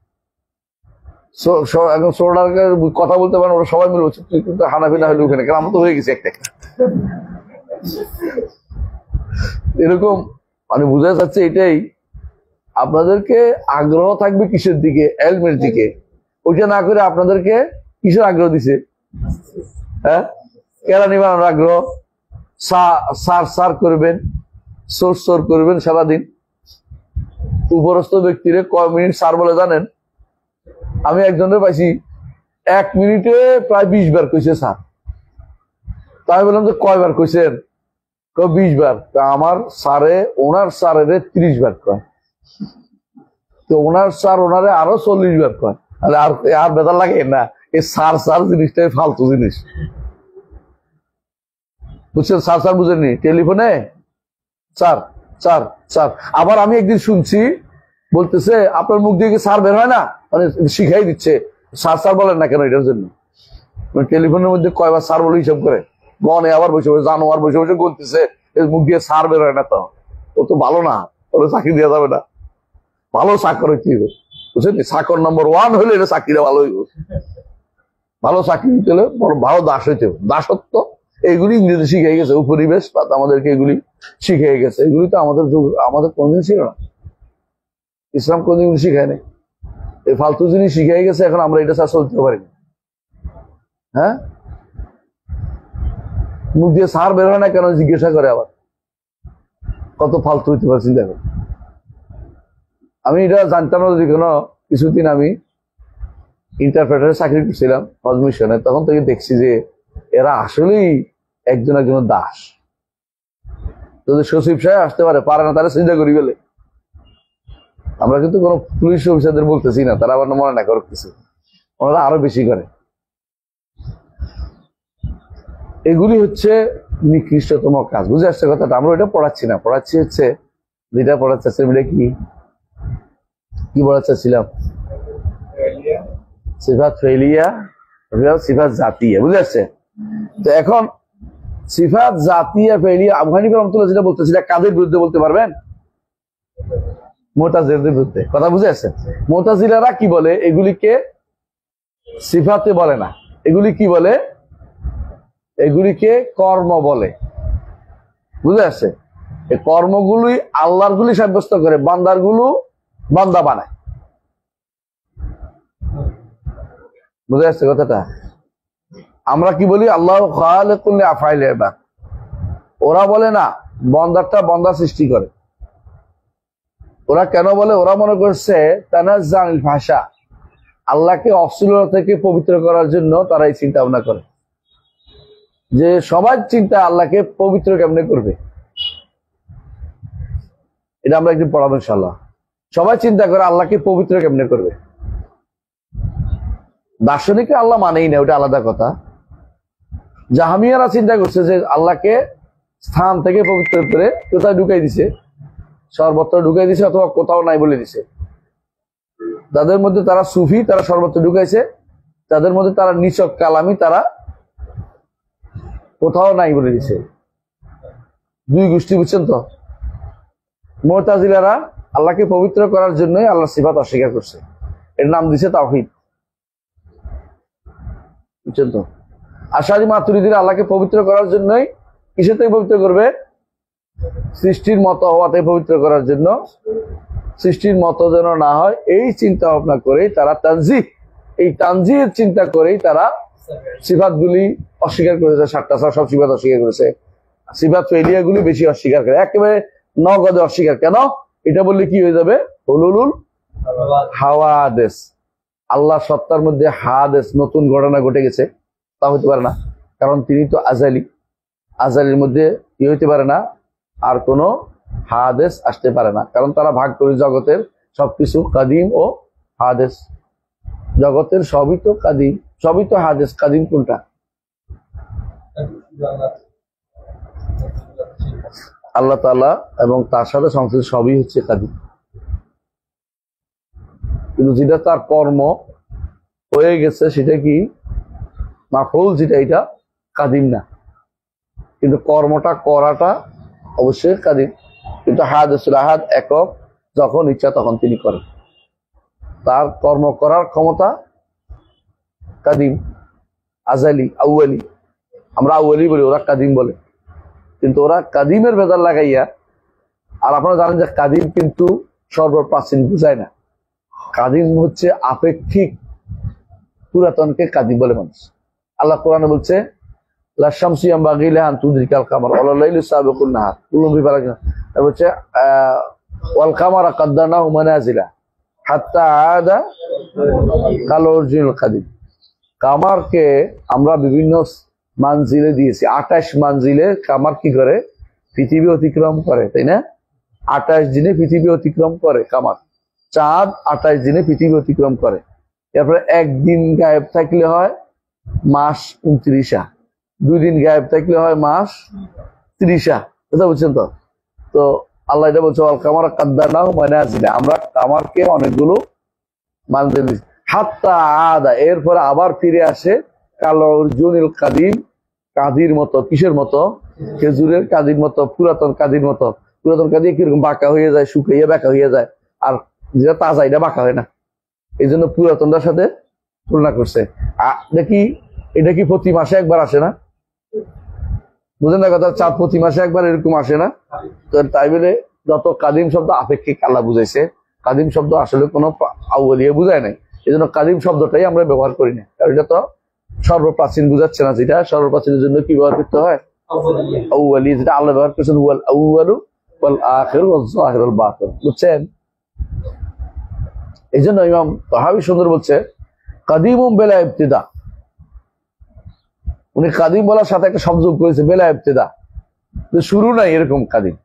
এখন সোনাকে কথা বলতে পারেন, ওরা সবাই মিলে বলছে তুই কিন্তু হানাফি না হলে ওখানে, কারণ আমরা তো হয়ে গেছি একটা। এরকম মানে বোঝা যাচ্ছে এটাই, আপনাদেরকে আগ্রহ থাকবে কিসের দিকে, এলমের দিকে। ওইটা না করে আপনাদেরকে কিসের আগ্রহ দিছে, হ্যাঁ, কেরানি বানানোর আগ্রহ। সার করবেন, সোর করবেন সারাদিন। উপরস্থ ব্যক্তিরে কয় মিনিট সার বলে জানেন? আমি একজনের পাইছি 1 মিনিটে প্রায় 20 বার কইছে স্যার। তাই বললাম যে কয়বার কইছেন? 20 বার। আমার স্যারে ওনার স্যারের 30 বার কয়, তো ওনার স্যার ওনারে আরো 40 বার কয়। তাহলে আর বেদার লাগে না, এই সার জিনিসটাই ফালতু জিনিস, বুঝছেন? সার বুঝেননি? টেলিফোনে স্যার। আবার আমি একদিন শুনছি বলতেছে আপনার মুখ দিয়ে কি স্যার বের হয় না, মানে শিখাই দিচ্ছে, স্যার বলেন না কেন এটার জন্য। টেলিফোনের মধ্যে কয়বার স্যার বলে হিসাব করে গনে, আবার বসে বসে জানোয়ার বসে বসে বলতেছে মুখ দিয়ে স্যার বের হয় না, তো ও তো ভালো না, ওরা চাকরি দেওয়া যাবে না। ভালো চাকর হইতে হইব, বুঝছেন? চাকর নম্বর 1 হলে এটা চাকরিটা ভালো হইব। ভালো চাকরি নিতে হলে বড় ভালো দাস হইতে হবে। দাসত্ব এইগুলি ইংরেজি শিখে গেছে, উপনিবেশ আমাদেরকে এগুলি শিখে গেছে। এগুলি তো আমাদের কোনদিন ছিল না, ইসলাম কোনদিন শিখায় নাই। এই ফালতু জিনিস শিখে গেছে, এখন আমরা এটা ছাড়া চলতে পারি না। হ্যাঁ, মুখ দিয়ে সার বের হয় না কেন জিজ্ঞাসা করে, আবার কত ফালতু হইতে পারে চিন্তা করে। আমি এটা জানতাম না, যদি কোনো কিছুদিন আমি ইন্টারপ্রেটারে চাকরি করছিলাম হজ মিশনে, তখন থেকে দেখছি যে এরা আসলেই একজন একজনের দাস। যদি সচিব সাহেব আসতে পারে না, তারা চিন্তা করি বলে। আমরা কিন্তু কোনো পুলিশ অফিসারদের বলতেছি না, তারা আবার মনে না করতেছে, ওনারা আরো বেশি করে। এগুলি হচ্ছে নিকৃষ্টতম কাজ। বুঝে আসছে কথাটা? আমরা ওইটা পড়াচ্ছি না, পড়াচ্ছি হচ্ছে যেটা পড়াচ্ছিলাম, এটা কি পড়াচ্ছিলাম? সিফাত ফেলিয়া, সিফাত জাতিয়া। বুঝে আসছে? তো এখন সিফাত জাতিয়া ফেলিয়া আবু হানিফা রাহমাতুল্লাহ যেটা বলতেছিল, কাদের বিরুদ্ধে বলতে পারবেন? মুতাজিলাদের বিরুদ্ধে। কথা বুঝে আসছে? মুতাজিলারা কি বলে? এগুলিকে সিফাতে বলে না, এগুলি কি বলে? এগুলিকে কর্ম বলে। বুঝে আসছে? এই কর্মগুলি আল্লাহর গুলি সাব্যস্ত করে, বান্দার গুলো বান্দা বানায়। বুঝে আসছে কথাটা? আমরা কি বলি? আল্লাহ খালিকুল লিআফআইল ইবাদ। ওরা বলে না, বান্দারটা বান্দা সৃষ্টি করে। ওরা কেন বলে? ওরা মনে করছে তানাজ্জানিল ভাষা, আল্লাহকে অশ্লীলতা থেকে পবিত্র করার জন্য তারা এই চিন্তা ভাবনা করে যে সবার চিন্তা আল্লাহকে পবিত্র কেমনে করবে। এটা আমরা একদিন পড়াবো ইনশাআল্লাহ। সবাই চিন্তা করে আল্লাহকে পবিত্র কেমনে করবে। দার্শনিক আল্লাহ মানেই না, ওটা আলাদা কথা। জাহামিয়ারা চিন্তা করছে যে আল্লাহকে স্থান থেকে পবিত্র করে কোথায় ঢুকাই দিছে, সর্বত্র ঢুকাই দিছে, অথবা কোথাও নাই বলে দিছে। তাদের মধ্যে তারা সুফি, তারা সর্বত্র ঢুকাইছে। তাদের মধ্যে তারা নিছক কালামি, তারা কোথাও নাই বলে দিছে। দুই গোষ্ঠী, বুঝছেন তো? মুতাজিলারা আল্লাহকে পবিত্র করার জন্যই আল্লাহ সিফাত অস্বীকার করছে, এর নাম দিছে তাওহীদ। বুঝছেন তো? আশারি মাতুরিদিরা আল্লাহকে পবিত্র করার জন্যই কিসের থেকে পবিত্র করবে? সৃষ্টির মতো হওয়াতে পবিত্র করার জন্য, সৃষ্টির মতো যেন না হয় এই চিন্তা ভাবনা করেই তারা তানজিহ, এই তানজিহের চিন্তা করেই তারা সিফাত গুলি অস্বীকার করেছে। 7টা সব সিফাত অস্বীকার করেছে। সিফাত ফেলিয়া গুলি বেশি অস্বীকার করে, একেবারে নগদে অস্বীকার। কেন? এটা বললে কি হয়ে যাবে? হুলুলুল হাওয়াদেস, আল্লাহ সত্তার মধ্যে হাদেস, নতুন ঘটনা ঘটে গেছে, তা হতে পারে না। কারণ তিনি তো আজালি, আজালির মধ্যে কি হইতে পারে না, আর কোনো হাদেস আসতে পারে না। কারণ তারা ভাগ করে জগতের সবকিছু কাদিম ও হাদেস। জগতের সবই তো কাদিম, সবই তো হাদেস। কাদিম কোনটা? আল্লাহ তাআলা এবং তার সাথে সংশ্লিষ্ট সবই হচ্ছে কাদিম। কিন্তু যেটা তার কর্ম হয়ে গেছে সেটা কি মাফউল, যেটা এটা কাদিম না। কিন্তু কর্মটা করাটা অবশ্যই কাদিম। কিন্তু হাদেসুল আহাদ, একক, যখন ইচ্ছা তখন তিনি করেন। তার কর্ম করার ক্ষমতা কাদিম, আজালি, আউয়ালি। আমরা আউয়ালি বলি, ওরা কাদিম বলে। কিন্তু ওরা কাদিমের ভেদার লাগাইয়া, আর আপনারা জানেন যে কাদিম কিন্তু সর্বপ্রাচীন বুঝায় না। কাদিম হচ্ছে আপেক্ষিক, পুরাতনকে কাদিম বলে মানুষ। আল্লাহ কোরআনে বলছে লা শামসু ইয়ামবাগি লাহা আন তুদরিকাল কামার ওয়া লাইলু সাবিকুন নাহার কুল্লুন ফি ফালাকিন। তারপর হচ্ছে ওয়াল কামারা কাদ্দারনাহু মানাজিলা হাত্তা আদা কাল উরজুনিল কাদিম। কামারকে আমরা বিভিন্ন মানজিলে দিয়েছি। 28 মানজিলে কামার কি করে? পৃথিবী অতিক্রম করে, তাই না? 28 দিনে পৃথিবী অতিক্রম করে কামার। চাঁদ 28 দিনে পৃথিবী অতিক্রম করে। এরপরে একদিন গায়েব থাকলে হয় মাস 29। 2 দিন গায়েব থাকলে হয় মাস 30। বুঝতে বুঝছেন তো? তো আল্লাহ এটা বলছে আল কামারা কাদ্দারনাহু মানাজিলা, আমরা কামারকে অনেকগুলো মানজিল দিয়েছি। হাত্তা আদা, এরপরে আবার ফিরে আসে কাল উরজুনিল কাদিম, কাদির মতো। কিসের মতো? খেজুরের কাদির মতো, পুরাতন কাদির মতো। পুরাতন কাদি কিরকম বাঁকা হয়ে যায়, শুকিয়ে বাঁকা হয়ে যায়, আর যেটা তাজা এটা বাঁকা হয় না। এই জন্য পুরাতনটার সাথে তুলনা করছে। দেখি এটা কি প্রতি মাসে একবার আসে না? বুঝেন না কথা? চাঁদ প্রতি মাসে একবার এরকম আসে না? তো তাই বলে যত কাদিম শব্দ আপেক্ষিক আল্লাহ বুঝাইছে, কাদিম শব্দ আসলে কোনো আউয়ালিয়া বুঝায় নাই। এই জন্য কাদিম শব্দটাই আমরা ব্যবহার করি না, কারণ এটা তো সর্বপ্রাচীন বুঝাচ্ছে না। যেটা সর্বপ্রাচীনের জন্য কি ব্যবহার করতে হয়? আউয়ালি, যেটা আল্লাহ ব্যবহার করেছেন ওয়াল আউয়ালু ওয়াল আখির ওয়াল যাহির ওয়াল বাতিন। বুঝছেন? এই জন্য ইমাম তাহাবী সুন্দর বলছে কাদিমুম বেলা ইবতিদা। উনি কাদিম বলার সাথে একটা শব্দ করেছে বেলা ইবতিদা, শুরু নাই এরকম কাদিম।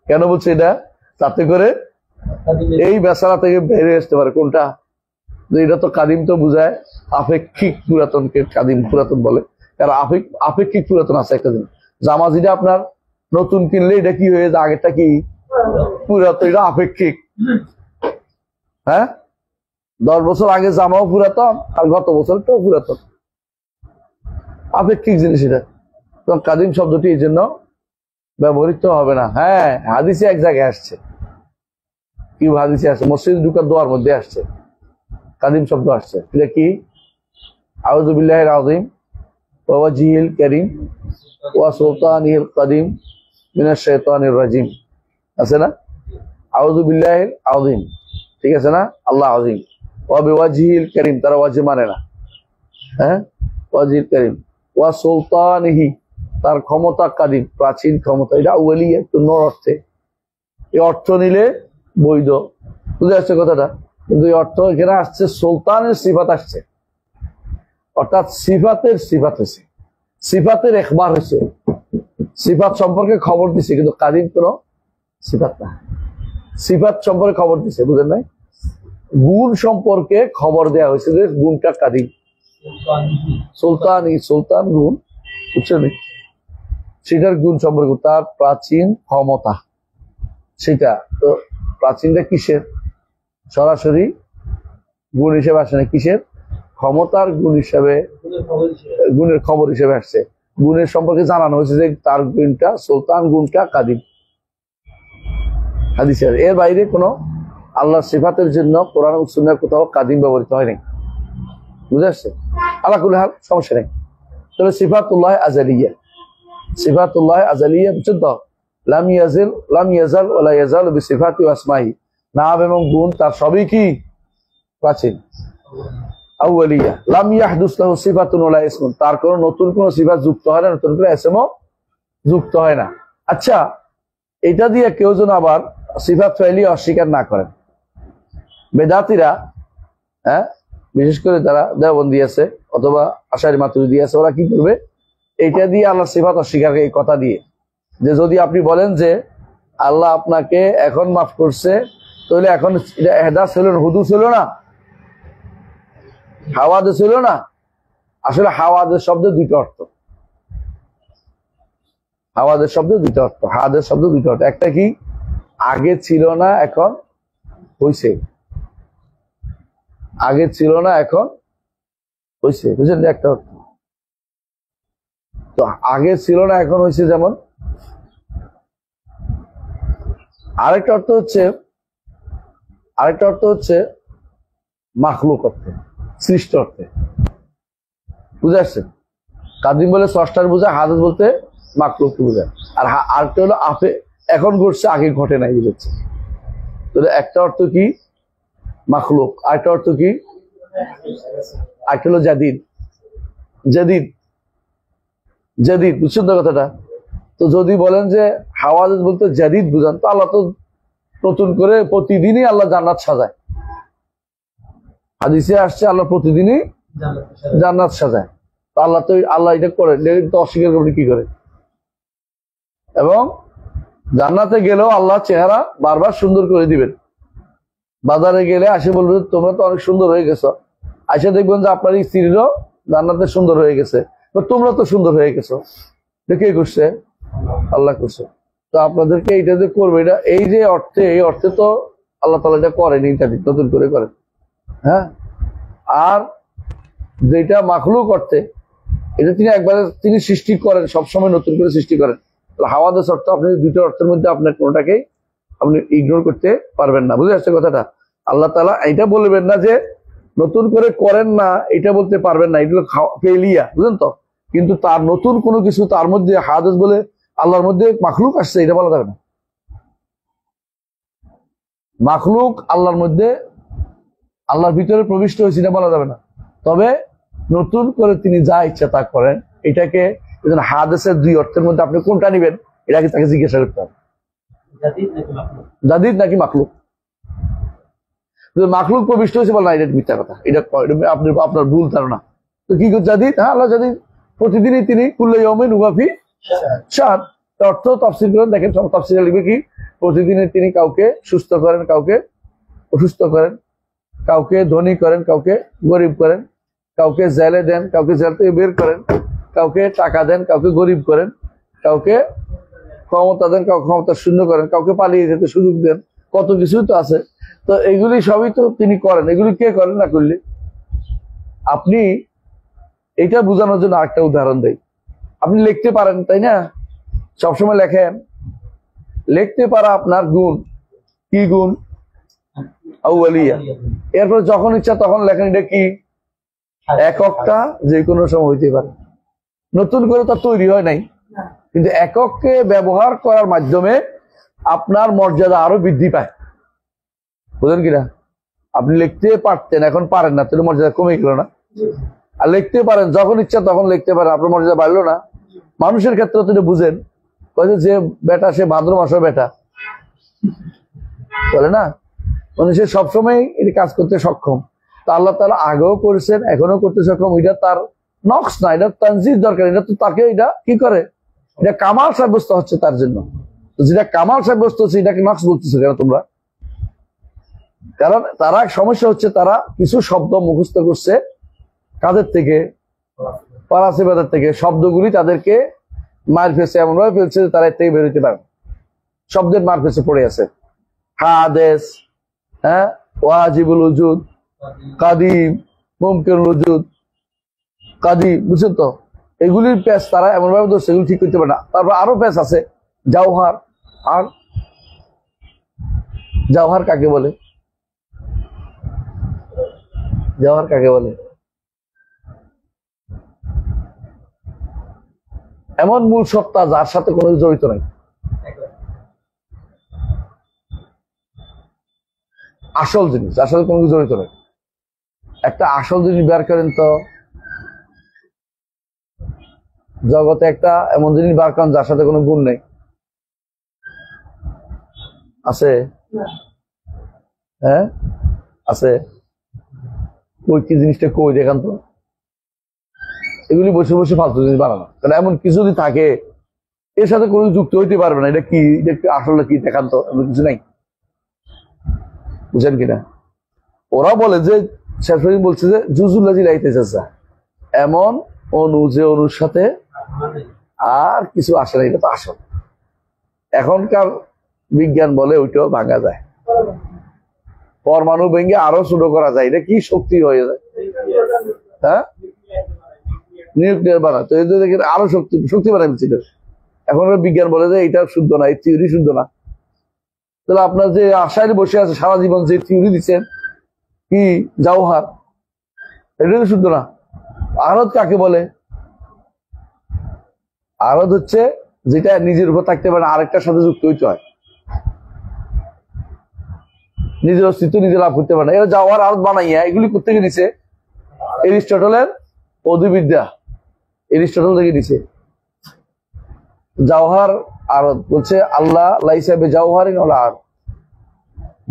কেন বলছে এটা? তাতে করে এই বেচারা থেকে বেড়ে আসতে পারে কোনটা, এটা তো কাদিম তো বুঝায় আপেক্ষিক পুরাতনকে কাদিম পুরাতন বলে। কারণ আপেক্ষিক পুরাতন আছে একটা দিন। জামা যেটা আপনার নতুন কিনলে এটা কি হয়ে যায়, আগেরটা কি পুরাতন, এটা আপেক্ষিক। হ্যাঁ, 10 বছর আগে জামাও পুরাতন আর গত বছরটাও পুরাতন, আপেক্ষিক জিনিস এটা। এবং কাদিম শব্দটি এই জন্য ব্যবহৃত হবে না। হ্যাঁ, হাদিসে এক জায়গায় আসছে, কি হাদিসে আসছে, মসজিদ ঢুকার দোয়ার মধ্যে আসছে কাদিম শব্দ আসছে। এটা কি? আউযু বিল্লাহিল আযীম ওয়া ওয়াজহিল কারীম ওয়া সুলতানিল কাদিম মিনাশ শাইতানির রাজিম, আছে না? আউযু বিল্লাহিল আযীম, ঠিক আছে না? আল্লাহ আযীম। ওয়া বিওয়াজহিল কারীম, তারা ওয়াজি মানে না। হ্যাঁ, ওয়াজহিল কারীম ওয়া সুলতানিহি, তার ক্ষমতা কাদিম, প্রাচীন ক্ষমতা। এটা আউয়ালিয়া নর অর্থে, এই অর্থ নিলে বৈধ। বুঝে আসছে কথাটা? কিন্তু এই অর্থ এখানে আসছে সুলতানের সিফাত আসছে, অর্থাৎ সিফাতের সিফাত হয়েছে, সিফাতের একবার হয়েছে, সিফাত সম্পর্কে খবর দিছে, কিন্তু কাদিম কোন সিফাত না। সিফাত সম্পর্কে খবর দিছে, বুঝেন নাই? গুণ সম্পর্কে খবর দেওয়া হয়েছে যে গুণটা কাদিম। সুলতানি, সুলতান গুণ, বুঝছেন? সেটার গুণ সম্পর্কে, তার প্রাচীন ক্ষমতা, সেটা তো প্রাচীনটা কিসের? সরাসরি গুণ হিসেবে আসে না, কিসের? ক্ষমতার গুণ হিসেবে, গুণের খবর হিসেবে আসছে। গুণের সম্পর্কে জানানো হয়েছে যে তার গুণটা সুলতান, গুণটা কাদিম। হাদিসের এর বাইরে কোনো আল্লাহর সিফাতের জন্য কোরআন ও সুন্নাহর কোথাও কাদিম ব্যবহৃত হয়নি। বুঝে আসছে? আল্লাহ কুল হাল, সমস্যা নেই। তবে সিফাতুল্লাহ আজালিয়া, সিফাতুল্লাহ আজালিয়া, বুঝছেন তো? লাম ইয়াজিল, লাম ইয়াজাল ওয়া লা ইয়াজালু বিসিফাতি ওয়া আসমাহি, নাম এবং গুণ তার সবই কি প্রাচীন, আউয়ালিয়া। লাম ইয়াহদুস লাহু সিফাতুন ওয়া লা ইসমুন, তার কোনো নতুন কোনো সিফাত যুক্ত হয় না, নতুন করে ইসমও যুক্ত হয় না। আচ্ছা, এটা দিয়ে কেউ যেন আবার সিফাত ফাইলি অস্বীকার না করেন। বেদাতিরা, হ্যাঁ, বিশেষ করে যারা দেওবন্দি আছে অথবা আশারি মাতুরিদি আছে, ওরা কি করবে? এইটা দিয়ে আল্লাহ সিফাত অস্বীকার, এই কথা দিয়ে যে যদি আপনি বলেন যে আল্লাহ আপনাকে এখন মাফ করছে, তাহলে এখন এহদাস হলো না, হুদুস হলো না, হাওয়াদেস হলো না। আসলে হাওয়াদেস শব্দের দুইটা অর্থ, হাওয়াদেস শব্দের দুইটা অর্থ, হাওয়াদেস শব্দ দুইটা অর্থ। একটা কি? আগে ছিল না এখন হইছে, আগে ছিল না এখন হইছে, বুঝলেন? একটা অর্থ। তো আগে ছিল না এখন হইছে, যেমন। আরেকটা অর্থ হচ্ছে, আরেকটা অর্থ হচ্ছে মাখলুক অর্থে, সৃষ্ট অর্থে। বুঝে আসছে? কাদিম বলে স্রষ্টার বোঝায়, হাদিস বলতে মাখলুক বোঝায়। আর আরেকটা হলো আপে, এখন ঘটছে, আগে ঘটে নাই, বুঝেছে? তাহলে একটা অর্থ কি মাখলুক, আরেকটা অর্থ কি, আরেকটা হলো জাদিদ, জাদিদ, জাদিদ। বুঝছেন তো কথাটা? তো যদি বলেন যে হাওয়াদিস বলতে জাদিদ বুঝান, তো আল্লাহ তো নতুন করে প্রতিদিনই আল্লাহ জান্নাত সাজায়। হাদিসে আসছে আল্লাহ প্রতিদিনই জান্নাত সাজায়। তো আল্লাহ তো, আল্লাহ এটা করেন, তো অস্বীকার করবেন কি করে? এবং জান্নাতে গেলেও আল্লাহ চেহারা বারবার সুন্দর করে দিবেন। বাজারে গেলে আসে বলবেন তোমরা তো অনেক সুন্দর হয়ে গেছো, আসে দেখবেন যে আপনার স্ত্রীরও জান্নাতে সুন্দর হয়ে গেছে, তো তোমরা তো সুন্দর হয়ে গেছো। কে করছে? আল্লাহ করছে। তো আপনাদেরকে এইটা যে করবে, এটা এই যে অর্থে, এই অর্থে তো আল্লাহ তাআলা এটা করেনি, এটা নতুন করে করেন। হ্যাঁ, আর যেটা মাখলুক অর্থে, এটা তিনি একবারে তিনি সৃষ্টি করেন, সবসময় নতুন করে সৃষ্টি করেন। হাওয়াদেস অর্থ, আপনি দুইটা অর্থের মধ্যে আপনার কোনটাকেই আপনি ইগনোর করতে পারবেন না। বুঝে আসছে কথাটা? আল্লাহ তাআলা এইটা বলবেন না যে নতুন করে করেন না এটা বলতে পারবেন না, এগুলো ফেলিয়া, বুঝলেন তো। কিন্তু তার নতুন কোনো কিছু তার মধ্যে হাদিস বলে আল্লাহর মধ্যে মাখলুক আসছে এটা বলা যাবে না। মাখলুক আল্লাহর মধ্যে আল্লাহর ভিতরে প্রবিষ্ট হয়েছে এটা বলা যাবে না। তবে নতুন করে তিনি যা ইচ্ছা তা করেন, এটাকে হাদিসের দুই অর্থের মধ্যে আপনি কোনটা নিবেন এটাকে তাকে জিজ্ঞাসা করতে হবে, জাদিদ নাকি মাখলুক। মাখলুক প্রবিষ্ট হয়েছে বলে না, এটা মিথ্যা কথা, এটা আপনার ভুল ধারণা। তো কি জাদিদ? হ্যাঁ, আল্লাহ জাদিদ, প্রতিদিনই তিনি কুল্লা ইয়াউমিন হুয়া ফি শান, অর্থ তাফসীর করেন, দেখেন সব তাফসীরে লিখবে কি প্রতিদিনই তিনি কাউকে সুস্থ করেন, কাউকে অসুস্থ করেন, কাউকে ধনী করেন, কাউকে গরিব করেন, কাউকে জেলে দেন, কাউকে জেল থেকে বের করেন, কাউকে টাকা দেন, কাউকে গরিব করেন, কাউকে ক্ষমতা দেন, কাউকে ক্ষমতা শূন্য করেন, কাউকে পালিয়ে যেতে সুযোগ দেন, কত কিছুই তো আছে। তো এগুলি সবই তো তিনি করেন, এগুলি কে করেন না করলে? আপনি এটা বোঝানোর জন্য আরেকটা উদাহরণ দেই। আপনি লিখতে পারেন তাই না, সবসময় লেখেন, লিখতে পারা আপনার গুণ, কি গুণ? আউয়ালিয়া। এরপর যখন ইচ্ছা তখন লেখেন, এটা কি? এককটা যে কোনো সময় হইতে পারে, নতুন করে তা তৈরি হয় নাই, কিন্তু একককে ব্যবহার করার মাধ্যমে আপনার মর্যাদা আরো বৃদ্ধি পায়, বুঝলেন কিনা? আপনি লিখতে পারতেন, এখন পারেন না, তাহলে মর্যাদা কমে গেল না? আর লিখতে পারেন, যখন ইচ্ছা তখন লিখতে পারেন, আপনার মর্যাদা বাড়লো না? মানুষের ক্ষেত্রে তো বুঝেন, যে বেটা সে ভাদ্র মাসের বেটা বলে না, মানে সে সবসময় এটা কাজ করতে সক্ষম। তো আল্লাহ তাআলা আগেও করেছেন, এখনো করতে সক্ষম, এটা তার নকশ না, এটা তানজিদ দরকার, এটা তো তাকে এটা কি করে, এটা কামাল সাব্যস্ত হচ্ছে তার জন্য। যেটা কামাল সাব্যস্ত হচ্ছে এটাকে নকশ বলতেছে কেন তোমরা? কারণ তারা সমস্যা হচ্ছে, তারা কিছু শব্দ মুখস্থ করছে কাদের থেকে? পারাসিবাদের থেকে। শব্দগুলি তাদেরকে মার ফেলছে, এমন ভাবে ফেলছে যে তারা এর থেকে বেরোতে পারে, শব্দের মার ফেলছে পড়ে আছে। হাদেস, হ্যাঁ, ওয়াজিবুল উজুদ, কাদিম, মুমকিনুল উজুদ, কাদিম, বুঝছেন তো? এগুলির প্যাচ তারা এমন ভাবে ধরছে, এগুলি ঠিক করতে পারে না। তারপর আরো প্যাচ আছে, জাওহার। আর জাওহার কাকে বলে? জাওহার কাকে বলে? এমন মূল সত্তা যার সাথে কোনো জড়িত নাই, আসল জিনিস যার সাথে কোনো জড়িত নাই। একটা আসল জিনিস বের করেন তো, জগতে একটা এমন জিনিস বার করেন যার সাথে কোনো গুণ নেই, আছে? হ্যাঁ আছে। কই কি জিনিসটা কই দেখান তো? এগুলি বসে বসে ফালতু জিনিস বানানো। কারণ এমন কিছু যদি থাকে এর সাথে কোনো যুক্ত হইতে পারবে না, এটা কি, এটা আসলে কি দেখান তো, এমন কিছু নাই, বুঝেন কিনা? ওরা বলে যে শেষ পর্যন্ত বলছে যে জুজুল্লাজি লাইতেছে, এমন অনু যে অনুর সাথে আর কিছু আসে না, এটা তো আসল। এখনকার বিজ্ঞান বলে ওইটাও ভাঙা যায়, পরমাণু ভেঙে আরো ছোট করা যায়, এটা কি শক্তি হয়ে যায়, হ্যাঁ, নিউক্লিয়ার বানায়, তো এদের আরো শক্তি বানায় দিচ্ছে। এখন বিজ্ঞান বলে যে এটা শুদ্ধ না, এই থিওরি শুদ্ধ না। তাহলে আপনার যে আশায় বসে আছে সারা জীবন, যে থিওরি দিচ্ছেন কি জাওহার, এটা তো শুদ্ধ না। আরদ কাকে বলে? আরদ হচ্ছে যেটা নিজের উপর থাকতে পারে, আরেকটার সাথে যুক্ত হইতে হয়, নিজের অস্তিত্ব নিজে লাভ করতে পারে না। এরা জাওহার আরদ বানাইয়া এগুলি করতে গিয়ে নিছে এরিস্টটলের পদবিদ্যা, এরিস্টটল থেকে নিছে। জাওহার আরদ বলছে আল্লাহ লাইসা বিজাওহারিন ওয়ালা আরদ,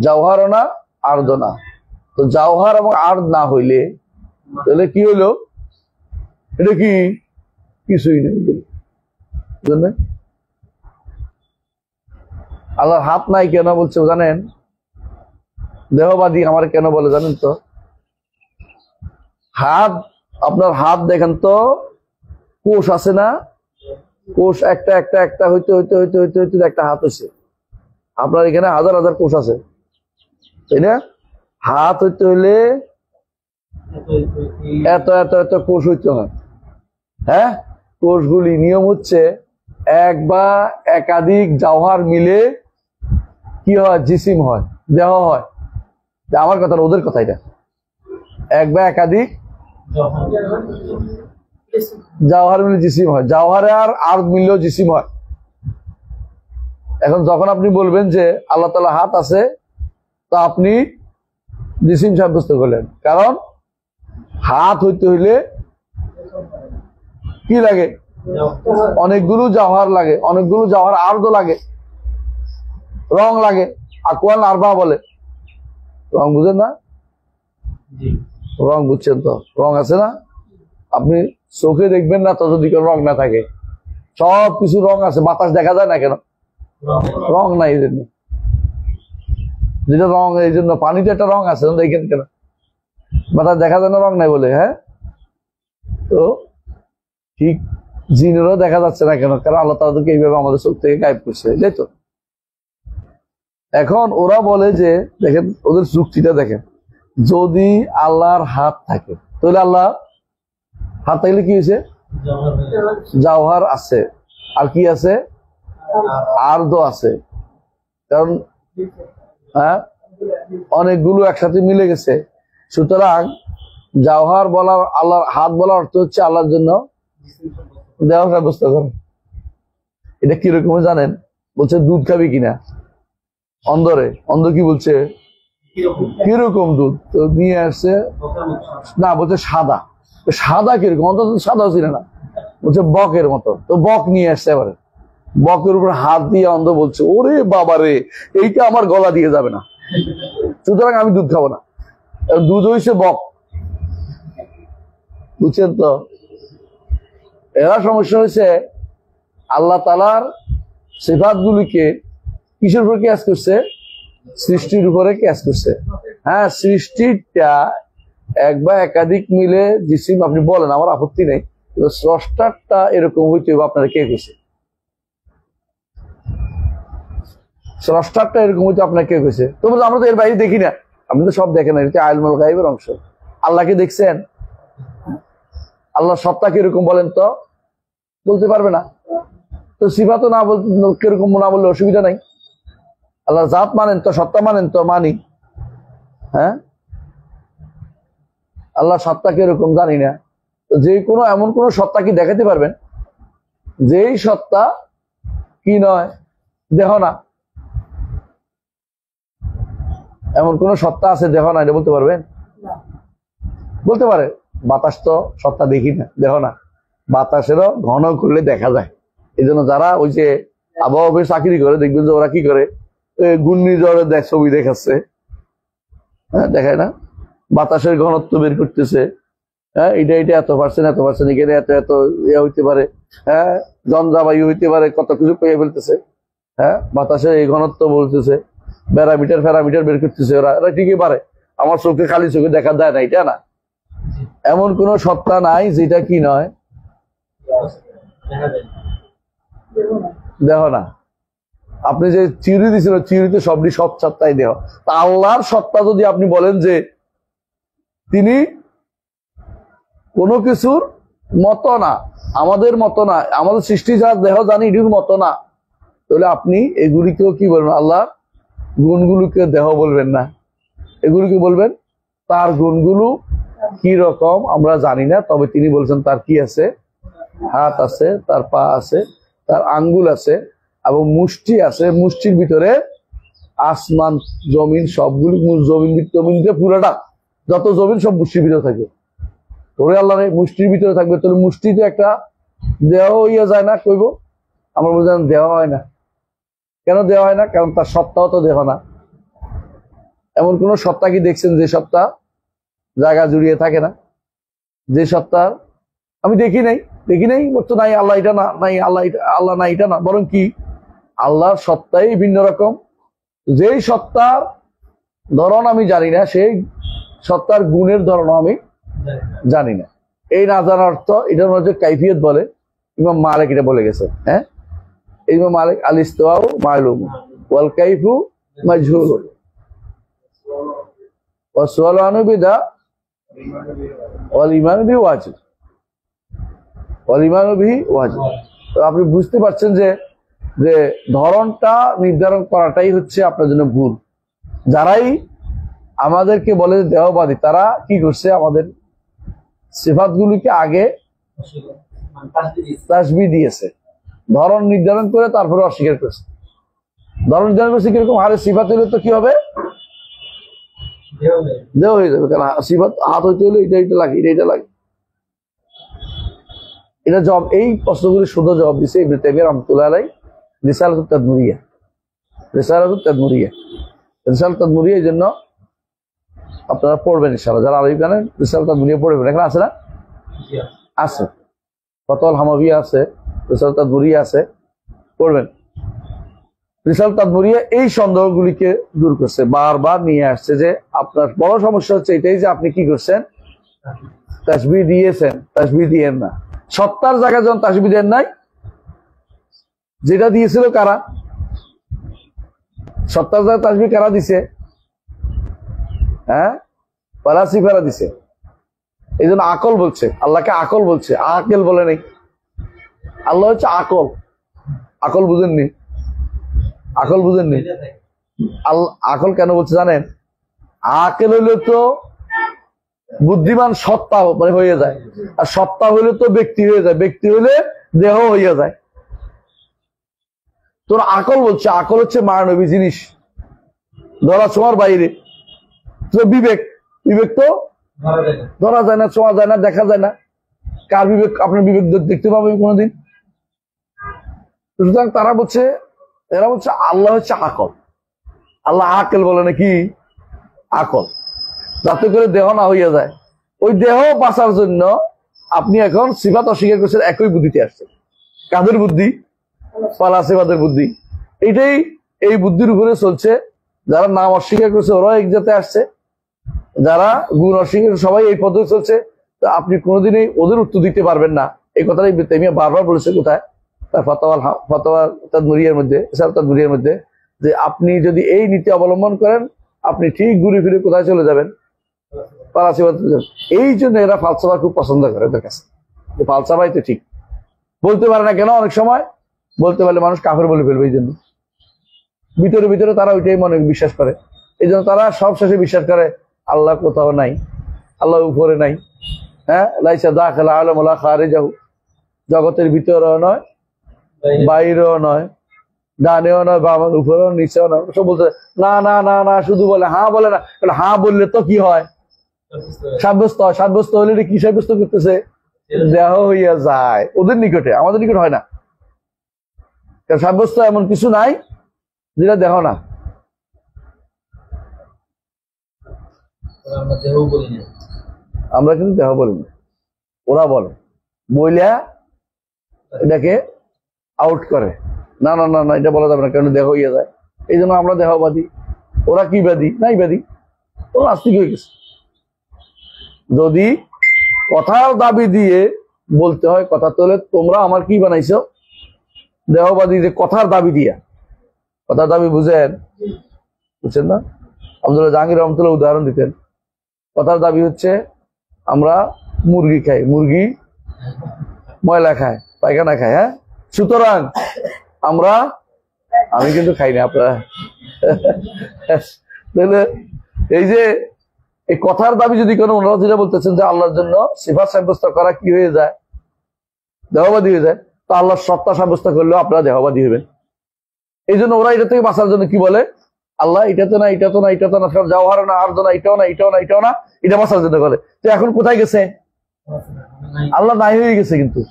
জাওহারও না আরদও না। তো জাওহার এবং আরদ না হইলে তাহলে কি হইলো? এটা কি? কিছুই নেই। আল্লাহর হাত নাই কেন বলছে জানেন? দেহবাদী আমার কেন বলে জানেন তো? হাত, আপনার হাত দেখেন তো, কোষ আছে না, কোষ একটা একটা একটা হইতে হইতে হইতে হইতে হইতে একটা হাত হয়েছে। আপনার এখানে হাজার হাজার কোষ আছে, তাই না? হাত হইতে হইলে এত এত এত কোষ হইতে হয়। হ্যাঁ, কোষগুলি নিয়ম হচ্ছে এক বা একাধিক জাওহার মিলে কি হয়? জিসিম হয়, দেহ হয়। আমার কথা না, ওদের কথা। এটা এক বা একাধিক জাওহার মিলে জিসিম হয়, জাওহারে আর আর্দ মিললেও জিসিম হয়। এখন যখন আপনি বলবেন যে আল্লাহ তাআলা হাত আছে, তো আপনি জিসিম সাব্যস্ত করলেন, কারণ হাত হইতে হইলে কি লাগে? অনেকগুলো জাওহার লাগে, অনেকগুলো জাওহার আর্দ লাগে, রং লাগে, আকওয়াল আরবা বলে। রং বুঝেন না? রং বুঝছেন তো? রং আছে না? আপনি চোখে দেখবেন না ততদিকে রং না থাকে, সব কিছু রং আছে। বাতাস দেখা যায় না কেন? রং নাই এই জন্য। যেটা রং, এই জন্য পানিতে একটা রং আছে, দেখেন কেন? বাতাস দেখা যায় না, রং নাই বলে। হ্যাঁ, তো ঠিক জিনেরও দেখা যাচ্ছে না কেন? কারণ আল্লাহ তাদেরকে এইভাবে আমাদের চোখ থেকে গায়েব করছে, তাই তো। এখন ওরা বলে যে, দেখেন ওদের যুক্তিটা দেখেন, যদি আল্লাহর হাত থাকে তাহলে আল্লাহ হাত থাকলে কি হয়েছে? জাওহার আছে, আর কি আছে? আর্দ আছে। কারণ হ্যাঁ, অনেকগুলো একসাথে মিলে গেছে। সুতরাং জাওহার বলার, আল্লাহর হাত বলার অর্থ হচ্ছে আল্লাহর জন্য দেওয়ার ব্যবস্থা করেন। এটা কিরকম জানেন? বলছে দুধ খাবি কিনা অন্ধরে, অন্ধ কি বলছে? কিরকম দুধ? তো নিয়ে আসছে, না বলছে সাদা। সাদা কিরকম? অন্তত সাদাও ছিল না, বলছে বকের মতো। তো বক নিয়ে আসছে, এবারে বকের উপর হাত দিয়ে অন্ধ বলছে, ওরে বাবা রে, এইটা আমার গলা দিয়ে যাবে না, সুতরাং আমি দুধ খাবো না। দুধ হয়েছে বক, বুঝছেন তো? এরা সমস্যা হয়েছে আল্লাহ তাআলার সিফাত গুলিকে কিসের উপর কিয়াস করছে? সৃষ্টির উপরে কিয়াস করছে। হ্যাঁ, সৃষ্টিটা এক বা একাধিক মিলে জিসিম আপনি বলেন, আমার আপত্তি নেই, স্রষ্টারটা এরকম হইতে হবে আপনারা কে গেছে? স্রষ্টারটা এরকম হইতে আপনার কে গেছে? তো বলছে আমরা তো এর বাইরে দেখি না। আপনি তো সব দেখেন না, এটা ইলমুল গায়বের অংশ। আল্লাহকে দেখছেন? আল্লাহ সত্তা কিরকম বলেন তো? বলতে পারবে না। তো সিফাত না বলতে, কিরকম না বললে অসুবিধা নাই। আল্লাহ জাত মানেন তো, সত্তা মানেন তো? মানি। হ্যাঁ, আল্লাহ সত্তা কিরকম জানি না। যে কোনো এমন কোন সত্তা কি দেখাতে পারবেন যেই সত্তা কি নয়, দেহ না? এমন কোন সত্তা আছে দেহ না, এটা বলতে পারবেন? বলতে পারে বাতাস তো সত্তা দেখি না, দেহ না। বাতাসেরও ঘন করলে দেখা যায়। এই জন্য যারা ওই যে আবহাওয়া চাকরি করে, দেখবেন যে ওরা কি করে, ঘূর্ণিঝড়ের ছবি দেখাচ্ছে, হ্যাঁ দেখায় না? বাতাসের ঘনত্ব বের করতেছে, হ্যাঁ এটা এত পার্সেন্ট এত পার্সেন্ট, এখানে এত এত ইয়ে হইতে পারে, হ্যাঁ জঞ্জাবায়ু হইতে পারে, কত কিছু পেয়ে ফেলতেছে। হ্যাঁ, বাতাসের এই ঘনত্ব বলতেছে, প্যারামিটার ফ্যারামিটার বের করতেছে। ওরা ঠিকই পারে, আমার চোখে খালি চোখে দেখা যায় না, এটা না। এমন কোন সত্তা নাই যেটা কি নয়, দেহ না। আপনি যে চিউরি দিয়েছিল, চিউরিতে সবই সব সত্তাই দেহ। তা আল্লাহর সত্তা যদি আপনি বলেন যে তিনি কোনো কিছুর মতো না, আমাদের মতো না, আমাদের সৃষ্টি যার দেহ জানি এটির মতো না, তাহলে আপনি এগুলিকেও কি বলবেন? আল্লাহর গুণগুলোকে দেহ বলবেন না, এগুলিকে বলবেন তার গুণগুলো কি রকম আমরা জানি না, তবে তিনি বলছেন তার কি আছে? হাত আছে, তার পা আছে, তার আঙ্গুল আছে এবং মুষ্টি আছে। মুষ্টির ভিতরে আসমান জমিন সবগুলি, জমিন পুরোটা, যত জমিন সব মুষ্টির ভিতরে থাকে। তোরে আল্লাহ মুষ্টির ভিতরে থাকবে, তাহলে মুষ্টি তো একটা দেহ হইয়া যায় না? কইব আমরা বলছিলাম দেওয়া হয় না। কেন দেওয়া হয় না? কারণ তার সত্তাও তো দেহ না। এমন কোন সত্তা কি দেখছেন যে সত্তা জায়গা জুড়িয়ে থাকে না? যে সত্তা আমি দেখি নাই বলতো নাই আল্লাহ এটা না, নাই আল্লাহ এটা, আল্লাহ না এটা না, বরং কি আল্লাহর সত্তাই ভিন্ন রকম। যেই সত্তার ধরন আমি জানি না, সেই সত্তার গুণের ধরন আমি জানি না। এই না জানার অর্থ, এটার মধ্যে কাইফিয়ত বলে, ইমাম মালিক এটা বলে গেছে। হ্যাঁ, ইমাম মালিক আল ইস্তিওয়াউ মালুম ওয়াল কাইফু মাজহুল ওয়া সুআলু আনহু বিদা ওয়াল ঈমানু বিহি ওয়াজিব, ওয়াল ঈমানু বিহি ওয়াজিব। তো আপনি বুঝতে পারছেন যে ধরনটা নির্ধারণ করাটাই হচ্ছে আপনার জন্য ভুল। যারাই আমাদেরকে বলে যে দেহবাদী, তারা কি করছে, আমাদের সিফাতগুলিকে আগে তাসবিহ দিয়েছে, ধরন নির্ধারণ করে তারপরে অস্বীকার করছে। ধরন নির্ধারণ করছে কিরকম, আরে সিফাত হলে তো কি হবে, দেহ হয়ে যাবে, কারণ সিফাত হাত হইতে হলে এটা এটা লাগে, এটা লাগে। এটা জবাব, এই প্রশ্নগুলি শুধু জবাব দিচ্ছে ইবনে তাইমিয়া রাহমাতুল্লাহ আলাইহি রিসালাতুত তাদমুরিয়া। রিসালাতুত তাদমুরিয়া, রিসালাতুত তাদমুরিয়া, এই জন্য আপনারা পড়বেন ইনশাআল্লাহ, যারা আরবি জানেন রিসালাতুত তাদমুরিয়া পড়বেন। এখানে আছে না? আছে, ফতওয়াল হামাবিয়া আছে, রিসালাতুত তাদমুরিয়া আছে, পড়বেন। রিসালাতুত তাদমুরিয়া এই সন্দেহগুলিকে দূর করছে, বারবার নিয়ে আসছে যে আপনার বড় সমস্যা হচ্ছে এটাই যে আপনি কি করছেন, তাসবিহ দিয়েছেন, তাসবিহ দিয়েন না। সত্তার জায়গায় যখন তাসবিহ দেন নাই, যেটা দিয়েছিল কারা, সত্তার জায়গায় তাসবিহ কারা দিছে? হ্যাঁ, ফালাসিফারা দিছে। এই জন্য আকল বলছে, আল্লাহকে আকল বলছে, আকেল বলে নেই। আল্লাহ হচ্ছে আকল, আকল বুঝেননি? আকল বুঝেননি? আকল কেন বলছে জানেন? আকেল হইলে তো বুদ্ধিমান সত্তা মানে হয়ে যায়, আর সত্তা হইলে তো ব্যক্তি হয়ে যায়, ব্যক্তি হইলে দেহ হইয়া যায়। তোর আকল বলছে, আকল হচ্ছে মানবী জিনিস, ধরা ছোঁয়ার বাইরে। তো বিবেক, বিবেক তো ধরা যায় না, ছোঁয়া যায় না, দেখা যায় না। কার বিবেক? আপনার বিবেক দেখতে পাবেন কোনোদিন? সুতরাং তারা বলছে, এরা বলছে আল্লাহ হচ্ছে আকল, আল্লাহ আকেল বলে নাকি আকল, যাতে করে দেহ না হইয়া যায়। ওই দেহ বাঁচার জন্য আপনি এখন সিফাত অস্বীকার করছেন, একই বুদ্ধিতে আসছেন। কাদের বুদ্ধি? ফালাসিফাদের বুদ্ধি। এটাই, এই বুদ্ধির উপরে চলছে। যারা নাম অস্বীকার করছে ওরাও এক জাতে আসছে, যারা গুণ অস্বীকার, সবাই এই পদ্ধতি চলছে। তো আপনি কোনোদিনই ওদের উত্তর দিতে পারবেন না। এই কথাটাই ইবনে তাইমিয়া বারবার বলেছে, কোথায়? তার ফতোয়া তাদমুরিয়ার মধ্যে, তাদমুরিয়ার মধ্যে, যে আপনি যদি এই নীতি অবলম্বন করেন, আপনি ঠিক ঘুরে ফিরে কোথায় চলে যাবেন? ফালসাফাতে যাবেন। এই জন্য এরা ফালসাফা খুব পছন্দ করে ওদের কাছে। ফালসাফাই তো ঠিক, বলতে পারে না কেন? অনেক সময় বলতে পারলে মানুষ কাফের বলে ফেলবে। এই জন্য ভিতরে ভিতরে তারা ওইটাই মনে বিশ্বাস করে। এই জন্য তারা সব শেষে বিশ্বাস করে আল্লাহ কোথাও নাই, আল্লাহ উপরে নাই। হ্যাঁ, লাইসা দাখিল আলম ওয়ালা খারিজাহু, জগতের ভিতরেও নয় বাইরেও নয়, ডানেও নয় বামের, উপরেও নিচেও নয়। সব বলতে না না না না, শুধু বলে হ্যাঁ, বলে না। হ্যাঁ বললে তো কি হয়? সাব্যস্ত হয়। সাব্যস্ত হলে কি সাব্যস্ত করতেছে? দেহ হইয়া যায় ওদের নিকটে, আমাদের নিকট হয় না। কারণ সাব্যস্ত এমন কিছু নাই যেটা দেহ না। আমরা কিন্তু দেহ বলি না, ওরা বলে, বইলা এটাকে আউট করে। না না না না, এটা বলা যাবে না, কারণ দেহ হইয়া যায়। এই জন্য আমরা দেহবাদী। ওরা কি বাদী? নাই বাদী, ওরা নাস্তিক হয়ে গেছে। যদি কথার দাবি দিয়ে বলতে হয়, কথা তোলে, তোমরা আমার কি বানাইছো? দেহবাদী। যে কথার দাবি দিয়া, কথার দাবি বুঝেন? বুঝছেন না? আব্দুল্লাহ জাহাঙ্গীর রহমতুল্লাহ উদাহরণ দিতেন। কথার দাবি হচ্ছে আমরা মুরগি খাই, মুরগি ময়লা খায়, পায়খানা খায়। হ্যাঁ, সুতরাং আমরা, আমি কিন্তু খাই না, আপনারা এই যে এই কথার দাবি যদি কোনো, ওনারা যেটা বলতেছেন যে আল্লাহর জন্য সিফাত সাব্যস্ত করা কি হয়ে যায়? দেহবাদী হয়ে যায়। তো আল্লাহর সত্তা সাব্যস্ত করলেও আপনারা দেহবাদী হবেন। এই জন্য ওরা এটা থেকে বাঁচার জন্য কি বলে? আল্লাহ এটা তো না, এটা তো না, এটা তো না, সব যাওয়ার না, আর না, এটাও না, এটাও না, এটাও না, এটা বাঁচার জন্য বলে। তো এখন কোথায় গেছে? আল্লাহ নাই হয়ে গেছে। কিন্তু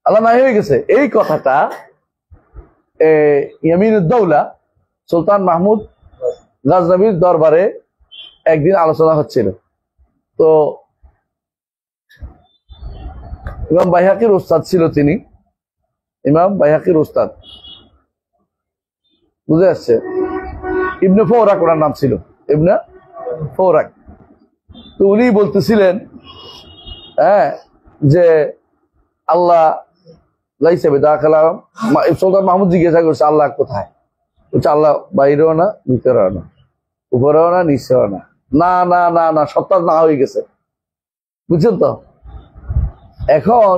আল্লাহ নাই হয়ে গেছে, এই কথাটা ইয়ামিনুদ্দৌলা সুলতান মাহমুদ গাজনবীর দরবারে একদিন আলোচনা হচ্ছিল। তো ইমাম বাইহাকির উস্তাদ ছিল তিনি, ইমাম বাইহাকির উস্তাদ, বুঝে আসছে? ইবনে ফৌরাক ওনার নাম ছিল, ইবনে ফৌরাক। তো উনি বলতেছিলেন হ্যাঁ যে আল্লাহ লাইসা বিদাখিল, সুলতান মাহমুদ জিজ্ঞাসা করছে আল্লাহ কোথায়? বলছে আল্লাহ বাইরেও না, ভিতরেও না, উপরেও না, নিচেও না। না না না না, সত্তা না হয়ে গেছে। বুঝছেন তো? এখন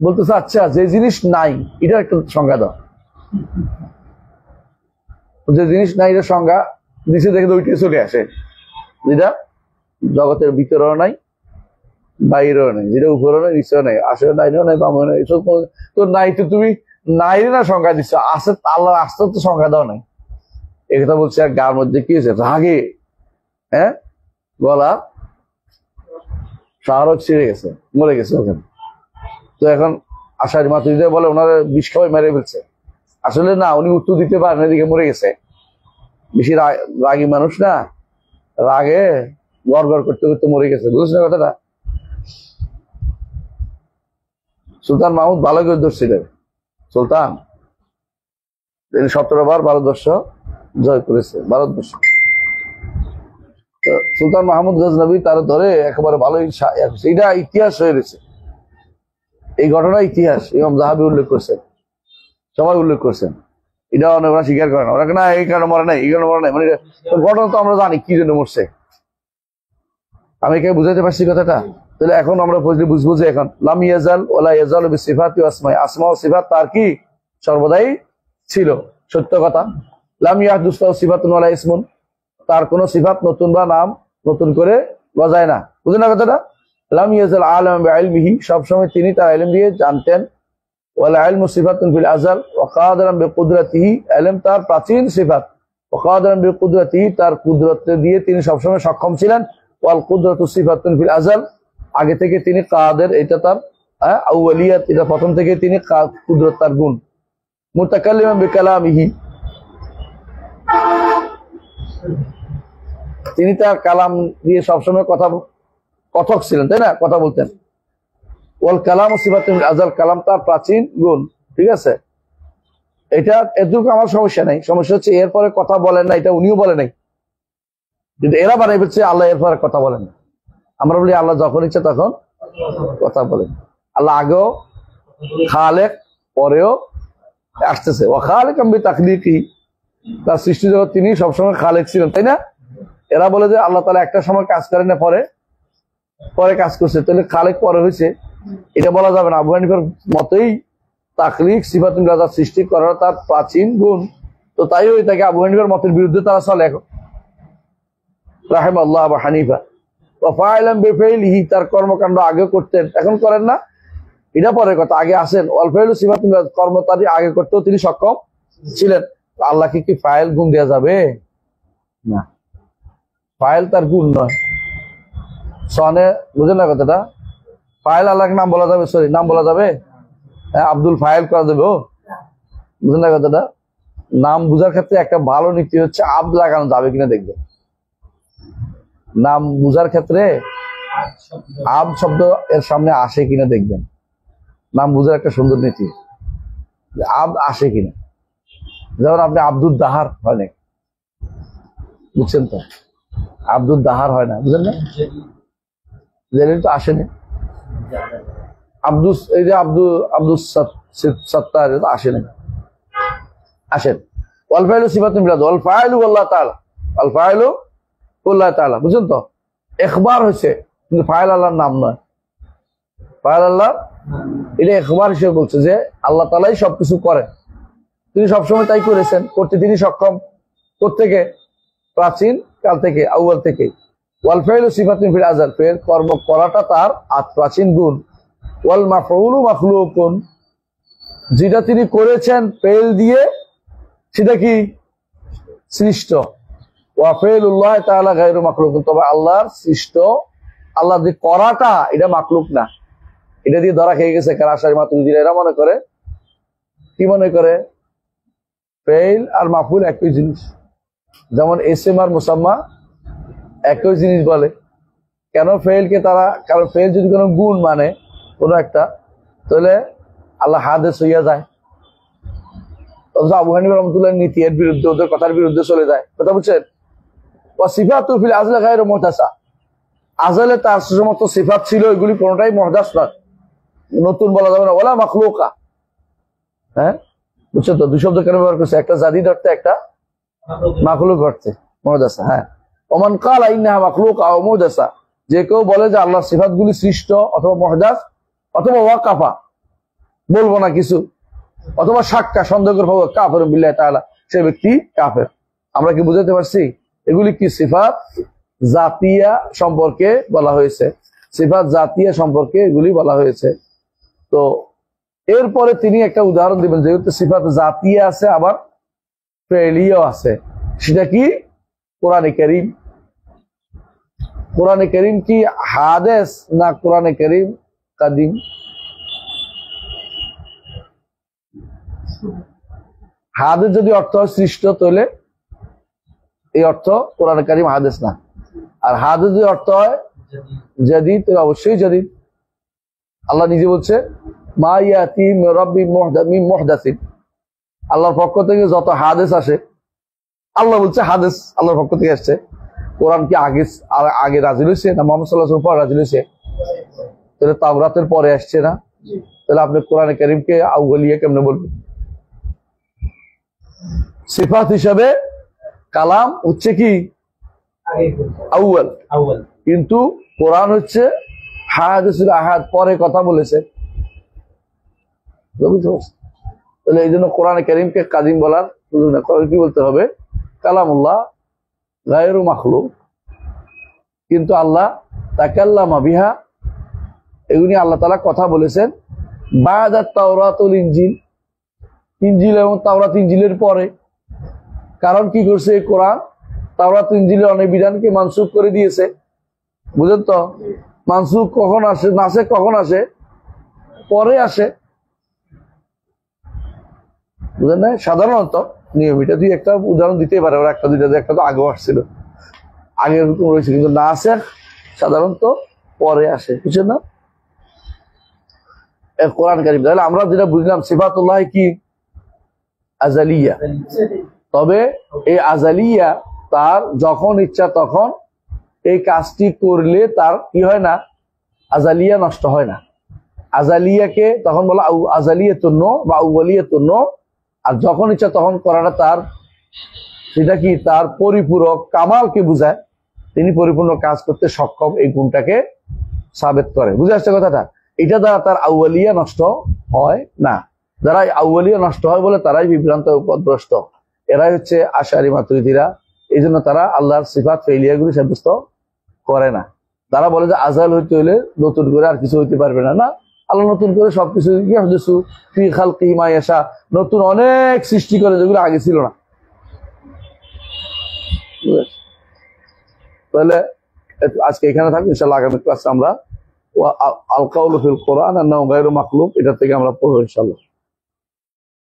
বলতেছে আচ্ছা, যে জিনিস নাই এটার একটা সংজ্ঞা দাও। যে জিনিস নাই এটার সংজ্ঞা নিচে দেখে ওইটাই চলে আসে, যেটা জগতের ভিতরেও নাই বাইরেও নেই, যেটা উপরেও নেই নিচেও নেই, আসেও নাইও নাই বামেও নাই, এসব তো নাই, তো তুমি নাই না সংজ্ঞা দিচ্ছ, আসে আল্লাহর আসতে তো সংজ্ঞা দাও নাই। একথা বলছে। আর গার মধ্যে কি হয়েছে, রাগে হ্যাঁ গলা শাহরক ছিঁড়ে গেছে, মরে গেছে ওখানে। তো এখন আশারি মাতুরিদের বলে ওনারা বিষ খাওয়াই মেরে ফেলছে, আসলে না, উনি উত্তর দিতে পারেন, এদিকে মরে গেছে। বেশি রাগী মানুষ না, রাগে গড় গড় করতে করতে মরে গেছে, বুঝছ না কথাটা। সুলতান মাহমুদ ভালো করে ধরছিলেন, সুলতান 17 বার ভারতবর্ষ জয় করেছে, ভারতবর্ষ। সুলতান মাহমুদ গজনবী তার ধরে একেবারে ভালোই, এটা ইতিহাস হয়ে গেছে, এই ঘটনা ইতিহাস। ইমাম যাহাবী উল্লেখ করছেন, সবাই উল্লেখ করছেন, এটা অনেকরা স্বীকার করে না, ওরা না এই কারণে মরে নাই, এই কারণে মরে নাই, মানে ঘটনা তো আমরা জানি কি জন্য মরছে। আমি কে বুঝাইতে পারছি কথাটা? তাহলে এখন আমরা বুঝবো যে এখন লাম ইয়াজাল ওয়ালা ইয়াজালু বিসিফাতি ওয়া আসমাই, আসমা ও সিফাত তার কি সর্বদাই ছিল, সত্য কথা। লাম ইয়াহদুস লাহু সিফাতুন ওয়ালা ইসমুন, তার কোন সিফাত নতুন বা নাম নতুন করে গজায় না, বুঝলেন না কথাটা। লাম ইয়াজাল আলাম বিইলমিহি, সব সময় তিনি তার ইলম দিয়ে জানতেন। ওয়ালা ইলমু সিফাতুন ফিল আযাল ওয়া কাদিরান বিকুদরাতিহি, ইলম তার প্রাচীন সিফাত, ওয়া কাদিরান বিকুদরাতিহি, তার কুদরত দিয়ে তিনি সব সময় সক্ষম ছিলেন। ওয়াল কুদরাতু সিফাতুন ফিল আযাল, আগে থেকে তিনি কাদের, এটা তার আউয়ালিয়াত, এটা প্রথম থেকে তিনি কুদরত তার গুণ। মুতাকাল্লিমান বিকালামিহি, তিনি তার কালাম দিয়ে সবসময় কথক ছিলেন, তাই না, কথা বলতেন। ওয়াল কালাম ও সিফাতুন ফিল আযাল, কালাম তার প্রাচীন গুণ, ঠিক আছে। এটা এটুকু আমার সমস্যা নাই, সমস্যা হচ্ছে এরপরে কথা বলেন না, এটা উনিও বলে নাই, কিন্তু এরা বানাই ফেলছে আল্লাহ এরপরে কথা বলেন না। আমরা বলি আল্লাহ যখন ইচ্ছে তখন কথা বলেন, আল্লাহ আগেও খালেক, পরেও আসতেছে। ও খালেক আমি তাকলিকি, তার সৃষ্টি জগৎ তিনি সবসময় খালেক ছিলেন, তাই না। এরা বলে যে আল্লাহ তাআলা একটা সময় কাজ করেন না, পরে পরে কাজ করছে, তাহলে খালেক পরে হয়েছে, এটা বলা যাবে না। আবু হানিফার মতেই তাকলিক সিফাতুন রাজা সৃষ্টি করার তার প্রাচীন গুণ, তো তাই হয়ে থাকে। আবু হানিফার মতের বিরুদ্ধে তারা চলে এখন, রাহিমাহুল্লাহ আবু হানিফা। ওয়াফাইলাম বিফাইলিহি, তার কর্মকাণ্ড আগে করতেন, এখন করেন না, এটা পরের কথা, আগে আসেন। ওয়াল ফাইলু সিফাতুন, কর্ম তার আগে করতেও তিনি সক্ষম ছিলেন। আল্লাহকে কি ফাইল গুণ দেওয়া যাবে না, ফাইল তার গুণ নয়। সনে বুঝেন না কথাটা, ফাইল আল্লাহকে নাম বলা যাবে, সরি নাম বলা যাবে, হ্যাঁ আব্দুল ফাইল করা যাবে, ও বুঝেন না কথাটা। নাম বুঝার ক্ষেত্রে একটা ভালো নীতি হচ্ছে আব লাগানো যাবে কিনা দেখবেন। নাম বুঝার ক্ষেত্রে আব শব্দ এর সামনে আসে কিনা দেখবেন, নাম বুঝার একটা সুন্দর নীতি, আব আসে কিনা। যেমন আপনি আব্দুল দাহার হয় না, বুঝছেন তো, আব্দুল দাহার হয় না, বুঝলেন না, জেলিল তো আসেনি। আব্দুল, এই যে আব্দুল সত্তার আসে না, আসেন। ওয়াল ফাইলু সিফাতুন বিল আযাল, ওয়াল ফাইলু আল্লাহ তাআলা, ওয়াল ফাইলু আল্লাহ তাআলা, বুঝছেন তো। ইখবার হয়েছে, কিন্তু ফাইল আল্লাহর নাম নয়, ফাইল আল্লাহ, এটা ইখবার হিসেবে বলছে যে আল্লাহ তাআলাই সবকিছু করেন, তিনি সবসময় তাই করেছেন, করতে তিনি সক্ষম, প্রত্যেকে প্রাচীন কাল থেকে, আউয়াল থেকে। ওয়াল ফাইলু সিফাতুন ফিল আযাল, ফের কর্ম করাটা তার প্রাচীন গুণ। ওয়াল মাফউলু মাখলুকুন, যেটা তিনি করেছেন ফেল দিয়ে, সেটা কি সৃষ্ট। ওয়া ফাইলুল্লাহ তাআলা গায়রু মাখলুকুন, তবে আল্লাহর সৃষ্ট, আল্লাহ যে করাটা এটা মাখলুক না। এটা দিয়ে ধরা খেয়ে গেছে কার, আশারি মাতুরিদীরা। এরা মনে করে, কি মনে করে, ফেইল আর মাফুল একই জিনিস, যেমন এসএম আর মুসাম্মা একই জিনিস বলে। কেন ফেইলকে তারা, কারণ ফেইল যদি কোনো গুণ মানে কোনো একটা, তাহলে আল্লাহ হাদেস হইয়া যায়। অথচ আবু হানিফা রাহমাতুল্লাহ নীতি এর বিরুদ্ধে, ওদের কথার বিরুদ্ধে চলে যায়, কথা বুঝছেন। ওয়া সিফাতু ফিল আযল গায়রু মুহদাসা, আযলে তার সমস্ত সিফাত ছিল, এগুলি কোনোটাই মুহদাস নয়, নতুন বলা যাবে না। ওয়ালা মাখলুকা, হ্যাঁ বুঝছেন তো, দুই শব্দ কেন ব্যবহার করছে, একটা জাদিদ অর্থে, একটা মাখলুক অর্থে, মুহদাসা। হ্যাঁ, ওমান ক্বালা ইন্নাহা মাখলুকা আও মুহদাসা, যে কেউ বলে যে আল্লাহর সিফাতগুলি সৃষ্ট অথবা মুহদাস অথবা ওয়াকাফা, বলবো না কিছু, অথবা সাক্কা সন্দেহ করে ভাবো, কাফের বিল্লাহি তাআলা, সে ব্যক্তি কাফের। আমরা কি বুঝাতে পারছি? এগুলি কি সিফাত জাতিয়া সম্পর্কে বলা হয়েছে, সিফাত জাতিয়া সম্পর্কে এগুলি বলা হয়েছে। তো এরপরে তিনি একটা উদাহরণ দিবেন, যেহেতু সিফাত জাতিয়া আছে আবার ফেলিও আছে। সেটা কি? কোরআনে কারীম। কোরআনে কারীম কি হাদিস না কোরআনে কারীম কাদিম? হাদিস যদি অর্থ হয় সৃষ্ট, তাহলে এই অর্থ কোরআনে কারীম হাদিস না। আর হাদিস যদি অর্থ হয় জাদীদ, তাহলে অবশ্যই জাদীদ। আল্লাহ নিজে বলছে মা ইয়াতি মির রাব্বি মিন মুহদাসিন, আল্লাহর পক্ষ থেকে যত হাদিস আসে, আল্লাহ বলছে হাদিস আল্লাহর পক্ষ থেকে আসছে। কোরআন কি আগে নাযিল হয়েছে না মুহাম্মদ সাল্লাল্লাহু আলাইহি ওয়াসাল্লাম পরে নাযিল হয়েছে? তাহলে তাওরাতের পরে আসছে না? তাহলে আপনি কোরআনে কারীমকে আউয়ালিয়া কেমনে বলবেন? সিফাত হিসাবে কালাম হচ্ছে কি আউয়াল, কিন্তু কোরআন হচ্ছে হাদিসুল আহাদ, পরে কথা বলেছে। তাহলে এই জন্য কোরআনে কারীমকে কাদিম বলার সুযোগ না। কোরআন কি বলতে হবে? কালামুল্লাহ গায়রু মাখলুক। কিন্তু আল্লাহ তাকাল্লামা বিহা, এগুলি আল্লাহ তাআলা কথা বলেছেন বা'দাত তাওরাতুল ইনজিল, ইনজিল এবং তাওরাত ইনজিলের পরে। কারণ কি করছে কোরআন? তাওরাত ইনজিলের অনেক বিধানকে মানসুখ করে দিয়েছে। বুঝেন তো? মানসুখ কখন আসে, নাসেখ কখন আসে? পরে আসে। বুঝেন না? সাধারণত নিয়ম এটা দুই একটা উদাহরণ দিতে পারে, ওরা একটা দুইটা, একটা তো আগেও আসছিল, আগে এরকম রয়েছে, কিন্তু নাসেখ সাধারণত পরে আসে। বুঝছেন না? কোরআন কারীম তাহলে আমরা যেটা বুঝলাম সিফাতুল্লাহ কি আজালিয়া, তবে এই আজালিয়া তার যখন ইচ্ছা তখন এই কাজটি করলে তার কি হয় না? আজালিয়া নষ্ট হয় না। আজালিয়াকে তখন বলা আজালিয়াতুন বা আউয়ালিয়াতুন, আর যখন ইচ্ছা তখন করাটা তার সেটা কি? তার পরিপূরক কামালকে বুঝায়, তিনি পরিপূর্ণ কাজ করতে সক্ষম, এই গুণটাকে সাবেত করে। বুঝে আসছে কথাটা? এটা দ্বারা তার আউয়ালিয়া নষ্ট হয় না। যারা আউয়ালিয়া নষ্ট হয় বলে তারাই বিভ্রান্ত পথভ্রষ্ট, এরাই হচ্ছে আশারি মাতুরিদীরা। এই জন্য তারা আল্লাহর সিফাত ফেলিয়াগুলি সাব্যস্ত করে না। তারা বলে যে আজাল হইতে হইলে নতুন করে আর কিছু হইতে পারবে না। না, আল্লাহ নতুন করে সবকিছু নতুন অনেক সৃষ্টি করে, যেগুলো আগে ছিল না। তাহলে আজকে এখানে থাকবে, ইনশাআল্লাহ আগামী ক্লাসে আমরা আল কাউলু ফিল কোরআন আন্নাহু গায়রু মাখলুক, এটা থেকে আমরা পড়বো ইনশাআল্লাহ।